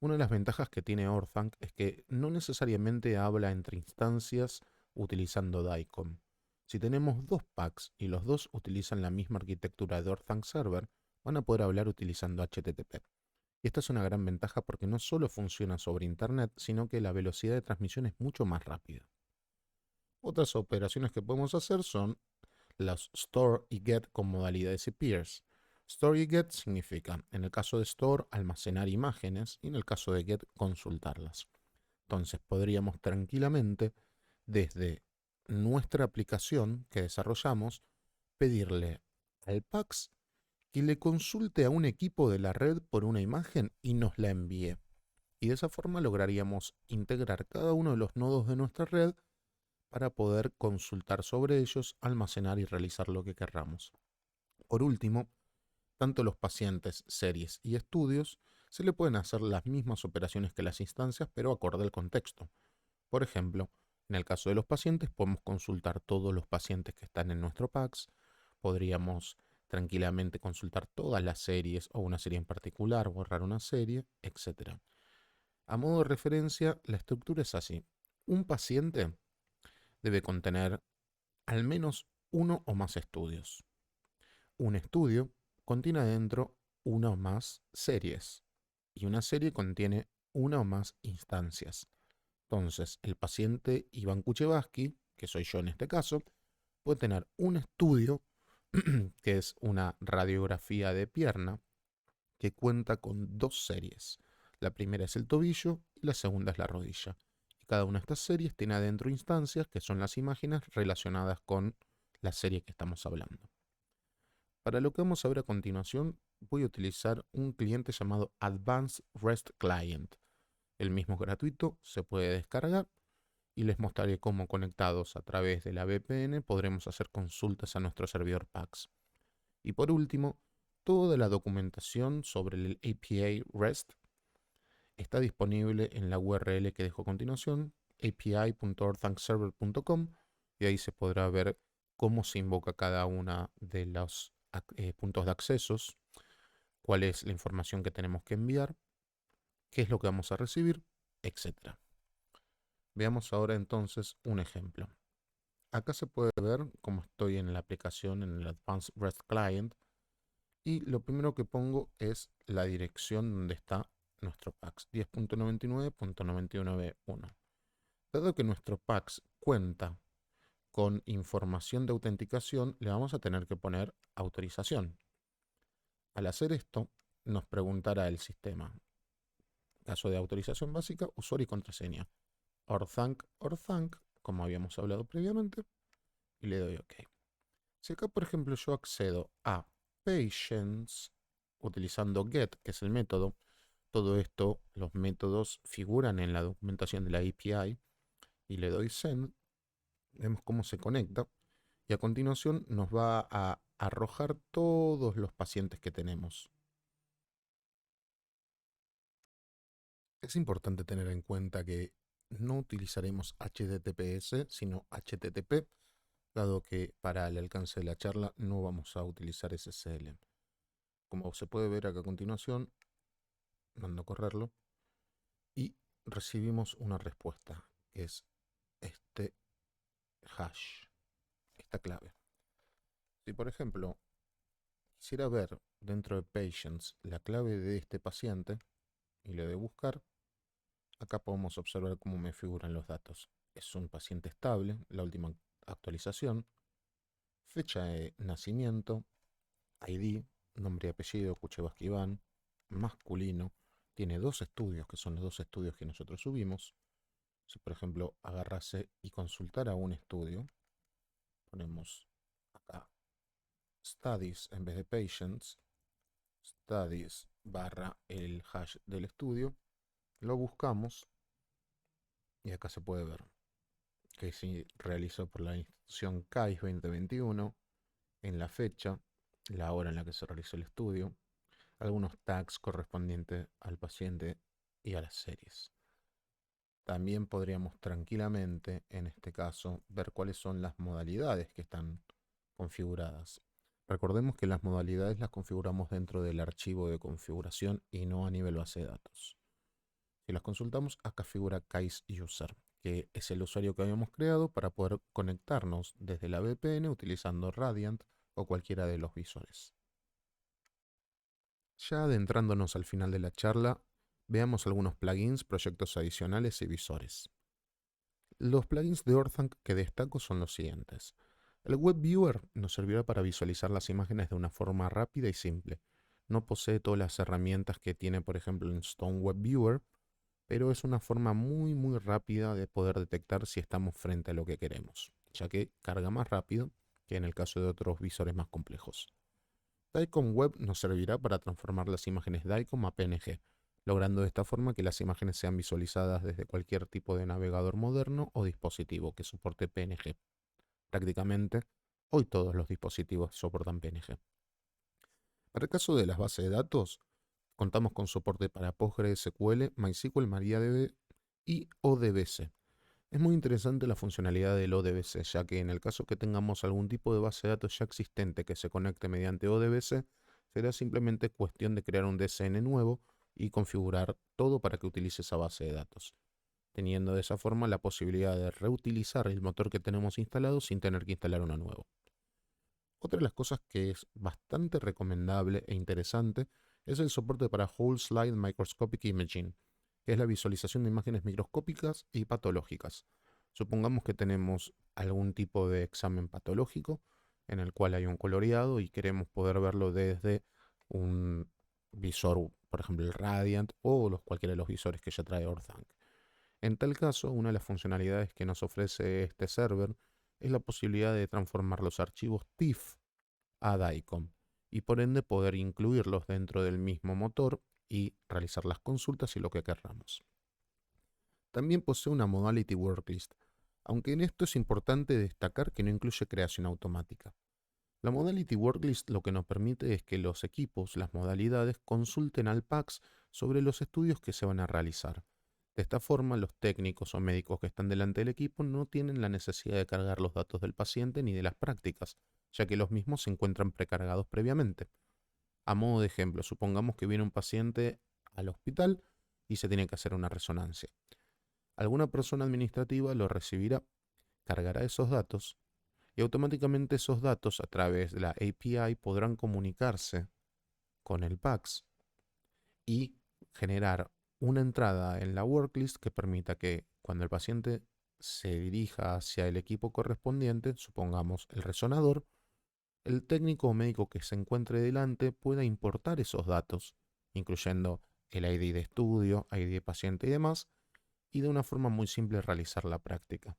Una de las ventajas que tiene Orthanc es que no necesariamente habla entre instancias utilizando DICOM. Si tenemos dos packs y los dos utilizan la misma arquitectura de Orthanc Server, van a poder hablar utilizando HTTP. Y esta es una gran ventaja porque no solo funciona sobre Internet, sino que la velocidad de transmisión es mucho más rápida. Otras operaciones que podemos hacer son las store y get con modalidades y peers. Store y get significa, en el caso de store, almacenar imágenes y en el caso de get, consultarlas. Entonces podríamos tranquilamente, desde nuestra aplicación que desarrollamos, pedirle al PACS que le consulte a un equipo de la red por una imagen y nos la envíe. Y de esa forma lograríamos integrar cada uno de los nodos de nuestra red para poder consultar sobre ellos, almacenar y realizar lo que querramos. Por último, tanto los pacientes, series y estudios se le pueden hacer las mismas operaciones que las instancias, pero acorde al contexto. Por ejemplo, en el caso de los pacientes, podemos consultar todos los pacientes que están en nuestro PACS, podríamos tranquilamente consultar todas las series o una serie en particular, borrar una serie, etc. A modo de referencia, la estructura es así. Un paciente debe contener al menos uno o más estudios. Un estudio contiene adentro una o más series y una serie contiene una o más instancias. Entonces, el paciente Iván Kuchevaski, que soy yo en este caso, puede tener un estudio que es una radiografía de pierna que cuenta con dos series. La primera es el tobillo y la segunda es la rodilla. Y cada una de estas series tiene adentro instancias que son las imágenes relacionadas con la serie que estamos hablando. Para lo que vamos a ver a continuación, voy a utilizar un cliente llamado Advanced REST Client. El mismo es gratuito, se puede descargar y les mostraré cómo conectados a través de la VPN podremos hacer consultas a nuestro servidor PACS. Y por último, toda la documentación sobre el API REST está disponible en la URL que dejo a continuación, api.orthancserver.com, y ahí se podrá ver cómo se invoca cada una de los puntos de accesos, cuál es la información que tenemos que enviar, qué es lo que vamos a recibir, etc. Veamos ahora entonces un ejemplo. Acá se puede ver cómo estoy en la aplicación en el Advanced REST Client y lo primero que pongo es la dirección donde está nuestro PACS 10.99.99.1. Dado que nuestro PACS cuenta con información de autenticación le vamos a tener que poner autorización. Al hacer esto, nos preguntará el sistema, caso de autorización básica, usuario y contraseña. Orthanc, como habíamos hablado previamente, y le doy OK. Si acá, por ejemplo, yo accedo a Patience utilizando get, que es el método, todo esto, los métodos figuran en la documentación de la API, y le doy send, vemos cómo se conecta, y a continuación nos va a arrojar todos los pacientes que tenemos. Es importante tener en cuenta que no utilizaremos HTTPS, sino HTTP, dado que para el alcance de la charla no vamos a utilizar SSL. Como se puede ver acá a continuación, mando a correrlo y recibimos una respuesta, que es este hash, esta clave. Si por ejemplo quisiera ver dentro de Patients la clave de este paciente y le doy buscar, acá podemos observar cómo me figuran los datos. Es un paciente estable, la última actualización, fecha de nacimiento, ID, nombre y apellido, Kuchevaski Iván, masculino, tiene 2 estudios, que son los 2 estudios que nosotros subimos. Si por ejemplo agarrase y consultara un estudio, ponemos acá studies en vez de patients, studies barra el hash del estudio, lo buscamos y acá se puede ver que se realizó por la institución CAIS 2021, en la fecha, la hora en la que se realizó el estudio, algunos tags correspondientes al paciente y a las series. También podríamos tranquilamente, en este caso, ver cuáles son las modalidades que están configuradas. Recordemos que las modalidades las configuramos dentro del archivo de configuración y no a nivel base de datos. Si las consultamos, acá figura Case User, que es el usuario que habíamos creado para poder conectarnos desde la VPN utilizando Radiant o cualquiera de los visores. Ya adentrándonos al final de la charla, veamos algunos plugins, proyectos adicionales y visores. Los plugins de Orthanc que destaco son los siguientes. El Web Viewer nos servirá para visualizar las imágenes de una forma rápida y simple. No posee todas las herramientas que tiene, por ejemplo, en Stone Web Viewer, pero es una forma muy rápida de poder detectar si estamos frente a lo que queremos, ya que carga más rápido que en el caso de otros visores más complejos. DICOM Web nos servirá para transformar las imágenes DICOM a PNG, logrando de esta forma que las imágenes sean visualizadas desde cualquier tipo de navegador moderno o dispositivo que soporte PNG. Prácticamente, hoy todos los dispositivos soportan PNG. Para el caso de las bases de datos, contamos con soporte para PostgreSQL, MySQL, MariaDB y ODBC. Es muy interesante la funcionalidad del ODBC, ya que en el caso que tengamos algún tipo de base de datos ya existente que se conecte mediante ODBC, será simplemente cuestión de crear un DCN nuevo y configurar todo para que utilice esa base de datos, teniendo de esa forma la posibilidad de reutilizar el motor que tenemos instalado sin tener que instalar uno nuevo. Otra de las cosas que es bastante recomendable e interesante es el soporte para Whole Slide Microscopic Imaging, que es la visualización de imágenes microscópicas y patológicas. Supongamos que tenemos algún tipo de examen patológico en el cual hay un coloreado y queremos poder verlo desde un visor, por ejemplo el Radiant o cualquiera de los visores que ya trae Orthanc. En tal caso, una de las funcionalidades que nos ofrece este server es la posibilidad de transformar los archivos TIFF a DICOM y por ende poder incluirlos dentro del mismo motor y realizar las consultas y lo que querramos. También posee una Modality Worklist, aunque en esto es importante destacar que no incluye creación automática. La Modality Worklist lo que nos permite es que los equipos, las modalidades, consulten al PACS sobre los estudios que se van a realizar. De esta forma, los técnicos o médicos que están delante del equipo no tienen la necesidad de cargar los datos del paciente ni de las prácticas, ya que los mismos se encuentran precargados previamente. A modo de ejemplo, supongamos que viene un paciente al hospital y se tiene que hacer una resonancia. Alguna persona administrativa lo recibirá, cargará esos datos y automáticamente esos datos a través de la API podrán comunicarse con el PACS y generar una entrada en la worklist que permita que cuando el paciente se dirija hacia el equipo correspondiente, supongamos el resonador, el técnico o médico que se encuentre delante pueda importar esos datos, incluyendo el ID de estudio, ID de paciente y demás, y de una forma muy simple realizar la práctica.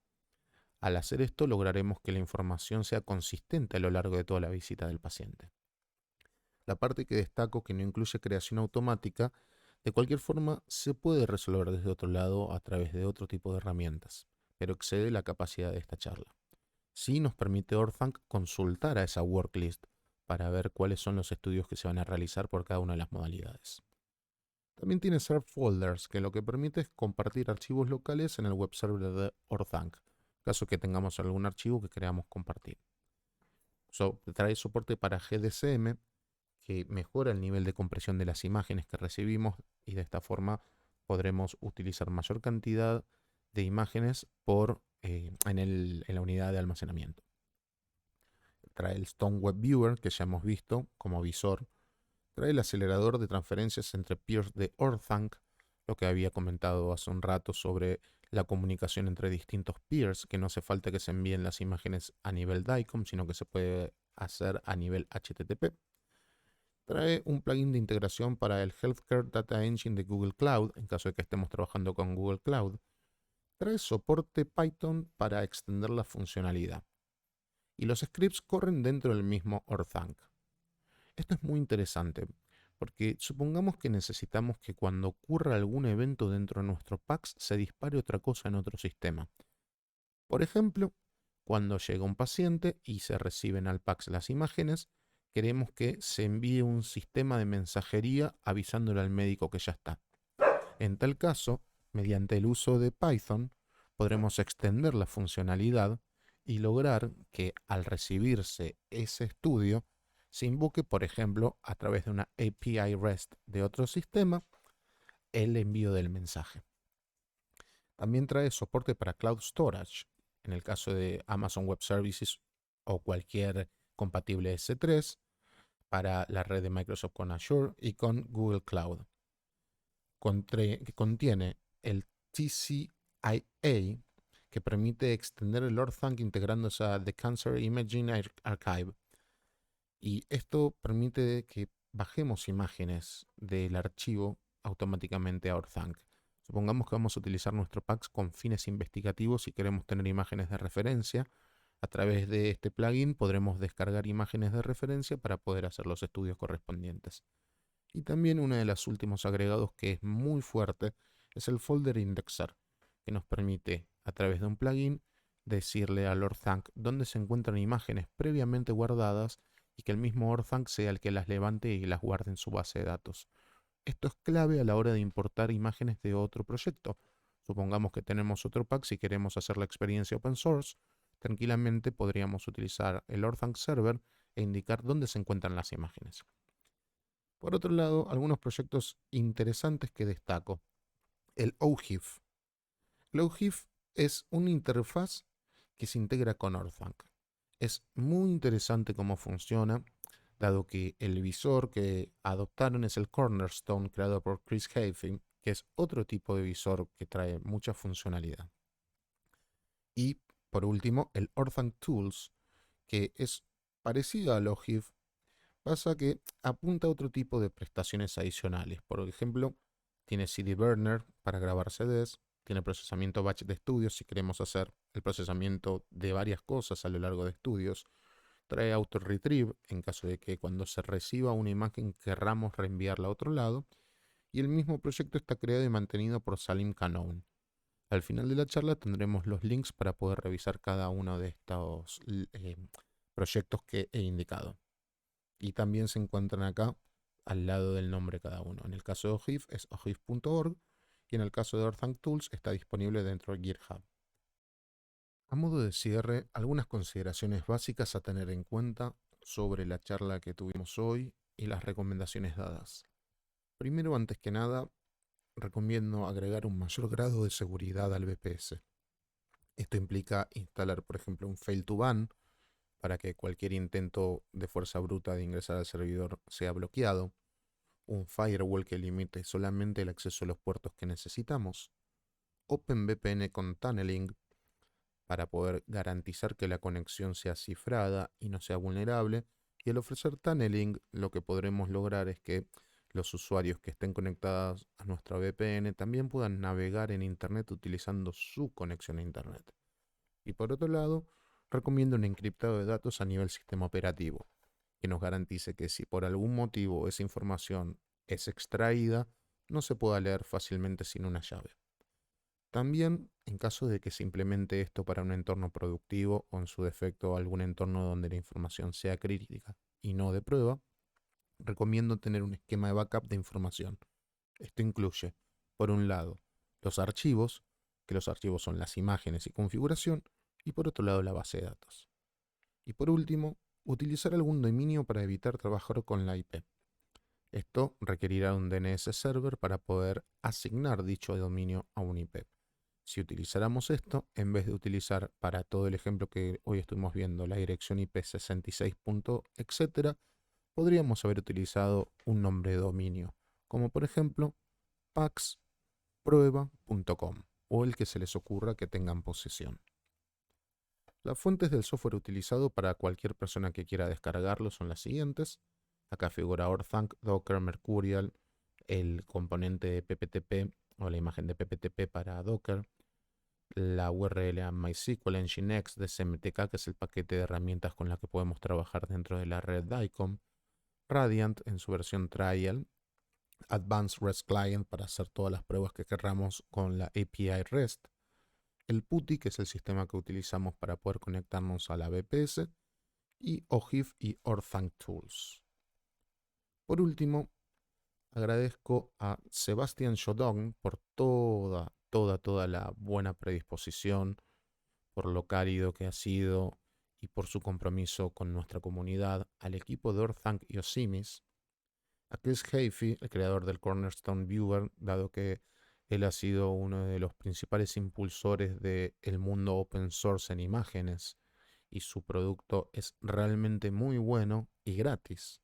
Al hacer esto lograremos que la información sea consistente a lo largo de toda la visita del paciente. La parte que destaco, que no incluye creación automática, de cualquier forma se puede resolver desde otro lado a través de otro tipo de herramientas, pero excede la capacidad de esta charla. Sí nos permite Orthanc consultar a esa worklist para ver cuáles son los estudios que se van a realizar por cada una de las modalidades. También tiene Serve Folders, que lo que permite es compartir archivos locales en el web server de Orthanc, caso que tengamos algún archivo que queramos compartir. Trae soporte para GDCM, que mejora el nivel de compresión de las imágenes que recibimos y de esta forma podremos utilizar mayor cantidad de imágenes en la unidad de almacenamiento. Trae el Stone Web Viewer, que ya hemos visto como visor. Trae el acelerador de transferencias entre peers de Orthanc, lo que había comentado hace un rato sobre la comunicación entre distintos peers, que no hace falta que se envíen las imágenes a nivel DICOM, sino que se puede hacer a nivel HTTP. Trae un plugin de integración para el Healthcare Data Engine de Google Cloud, en caso de que estemos trabajando con Google Cloud. Trae soporte Python para extender la funcionalidad. Y los scripts corren dentro del mismo Orthanc. Esto es muy interesante, porque supongamos que necesitamos que cuando ocurra algún evento dentro de nuestro PACS se dispare otra cosa en otro sistema. Por ejemplo, cuando llega un paciente y se reciben al PACS las imágenes, queremos que se envíe un sistema de mensajería avisándole al médico que ya está. En tal caso, mediante el uso de Python, podremos extender la funcionalidad y lograr que al recibirse ese estudio se invoque, por ejemplo, a través de una API REST de otro sistema, el envío del mensaje. También trae soporte para Cloud Storage, en el caso de Amazon Web Services o cualquier compatible S3, para la red de Microsoft con Azure y con Google Cloud. Contiene el TCIA, que permite extender el Orthanc integrándose a The Cancer Imaging Archive. Y esto permite que bajemos imágenes del archivo automáticamente a Orthanc. Supongamos que vamos a utilizar nuestro PACS con fines investigativos y queremos tener imágenes de referencia. A través de este plugin podremos descargar imágenes de referencia para poder hacer los estudios correspondientes. Y también uno de los últimos agregados que es muy fuerte es el Folder Indexer, que nos permite, a través de un plugin, decirle al Orthanc dónde se encuentran imágenes previamente guardadas y que el mismo Orthanc sea el que las levante y las guarde en su base de datos. Esto es clave a la hora de importar imágenes de otro proyecto. Supongamos que tenemos otro pack, si queremos hacer la experiencia open source, tranquilamente podríamos utilizar el Orthanc server e indicar dónde se encuentran las imágenes. Por otro lado, algunos proyectos interesantes que destaco. El OGIF. El OGIF es una interfaz que se integra con Orthanc. Es muy interesante cómo funciona, dado que el visor que adoptaron es el Cornerstone, creado por Chris Hadfield, que es otro tipo de visor que trae mucha funcionalidad. Y por último, el Orthanc Tools, que es parecido al OGIF, pasa que apunta a otro tipo de prestaciones adicionales. Por ejemplo, tiene CD Burner para grabar CDs, tiene procesamiento batch de estudios si queremos hacer el procesamiento de varias cosas a lo largo de estudios. Trae auto retrieve en caso de que cuando se reciba una imagen querramos reenviarla a otro lado. Y el mismo proyecto está creado y mantenido por Salim Kanoun. Al final de la charla tendremos los links para poder revisar cada uno de estos proyectos que he indicado. Y también se encuentran acá al lado del nombre cada uno. En el caso de OGIF es ogif.org y en el caso de Orthanc Tools está disponible dentro de GitHub. A modo de cierre, algunas consideraciones básicas a tener en cuenta sobre la charla que tuvimos hoy y las recomendaciones dadas. Primero, antes que nada, recomiendo agregar un mayor grado de seguridad al VPS. Esto implica instalar, por ejemplo, un fail to ban para que cualquier intento de fuerza bruta de ingresar al servidor sea bloqueado, un firewall que limite solamente el acceso a los puertos que necesitamos, OpenVPN con tunneling, para poder garantizar que la conexión sea cifrada y no sea vulnerable. Y al ofrecer tunneling, lo que podremos lograr es que los usuarios que estén conectados a nuestra VPN también puedan navegar en Internet utilizando su conexión a Internet. Y por otro lado, recomiendo un encriptado de datos a nivel sistema operativo, que nos garantice que si por algún motivo esa información es extraída, no se pueda leer fácilmente sin una llave. También, en caso de que se implemente esto para un entorno productivo o en su defecto algún entorno donde la información sea crítica y no de prueba, recomiendo tener un esquema de backup de información. Esto incluye, por un lado, los archivos, que los archivos son las imágenes y configuración, y por otro lado la base de datos. Y por último, utilizar algún dominio para evitar trabajar con la IP. Esto requerirá un DNS server para poder asignar dicho dominio a un IP. Si utilizáramos esto, en vez de utilizar para todo el ejemplo que hoy estuvimos viendo la dirección IP 66, etc., podríamos haber utilizado un nombre de dominio, como por ejemplo paxprueba.com o el que se les ocurra que tengan posesión. Las fuentes del software utilizado para cualquier persona que quiera descargarlo son las siguientes. Acá figura Orthanc, Docker, Mercurial, el componente de PPTP o la imagen de PPTP para Docker, la URL a MySQL, Nginx, DSMTK, que es el paquete de herramientas con la que podemos trabajar dentro de la red DICOM, Radiant en su versión Trial, Advanced REST Client para hacer todas las pruebas que querramos con la API REST, el PuTTY, que es el sistema que utilizamos para poder conectarnos a la VPS, y OGIF y Orthanc Tools. Por último, agradezco a Sebastián Jodong por toda la buena predisposición, por lo cálido que ha sido y por su compromiso con nuestra comunidad, al equipo de Orthanc y Osimis, a Chris Heafy, el creador del Cornerstone Viewer, dado que él ha sido uno de los principales impulsores del mundo open source en imágenes y su producto es realmente muy bueno y gratis.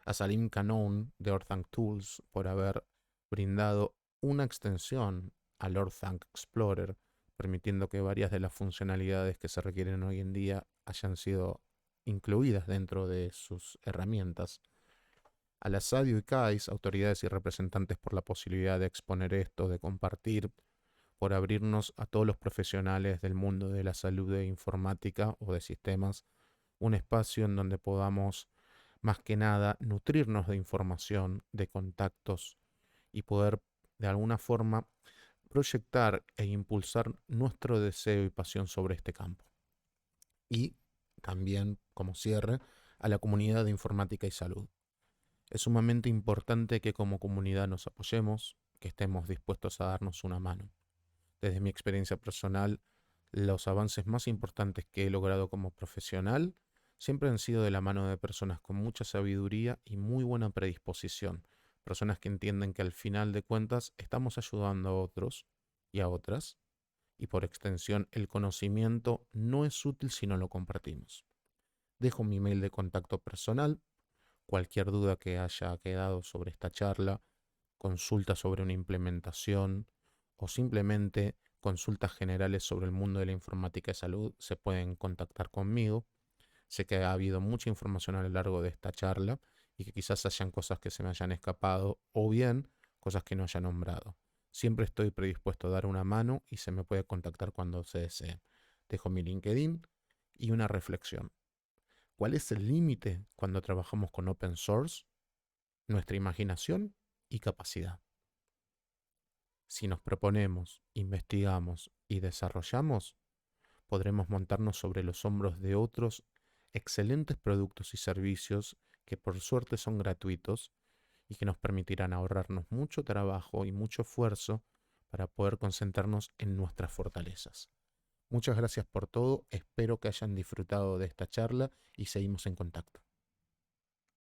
A Salim Canon de Orthanc Tools por haber brindado una extensión al Orthanc Explorer, permitiendo que varias de las funcionalidades que se requieren hoy en día hayan sido incluidas dentro de sus herramientas. A la SADIO y CAIS, autoridades y representantes por la posibilidad de exponer esto, de compartir, por abrirnos a todos los profesionales del mundo de la salud e informática o de sistemas, un espacio en donde podamos, más que nada, nutrirnos de información, de contactos y poder, de alguna forma, proyectar e impulsar nuestro deseo y pasión sobre este campo. Y también, como cierre, a la comunidad de informática y salud. Es sumamente importante que como comunidad nos apoyemos, que estemos dispuestos a darnos una mano. Desde mi experiencia personal, los avances más importantes que he logrado como profesional siempre han sido de la mano de personas con mucha sabiduría y muy buena predisposición, personas que entienden que al final de cuentas estamos ayudando a otros y a otras, y por extensión el conocimiento no es útil si no lo compartimos. Dejo mi mail de contacto personal. Cualquier duda que haya quedado sobre esta charla, consulta sobre una implementación o simplemente consultas generales sobre el mundo de la informática y salud, se pueden contactar conmigo. Sé que ha habido mucha información a lo largo de esta charla y que quizás hayan cosas que se me hayan escapado o bien cosas que no haya nombrado. Siempre estoy predispuesto a dar una mano y se me puede contactar cuando se desee. Dejo mi LinkedIn y una reflexión. ¿Cuál es el límite cuando trabajamos con open source? Nuestra imaginación y capacidad. Si nos proponemos, investigamos y desarrollamos, podremos montarnos sobre los hombros de otros excelentes productos y servicios que por suerte son gratuitos y que nos permitirán ahorrarnos mucho trabajo y mucho esfuerzo para poder concentrarnos en nuestras fortalezas. Muchas gracias por todo, espero que hayan disfrutado de esta charla y seguimos en contacto.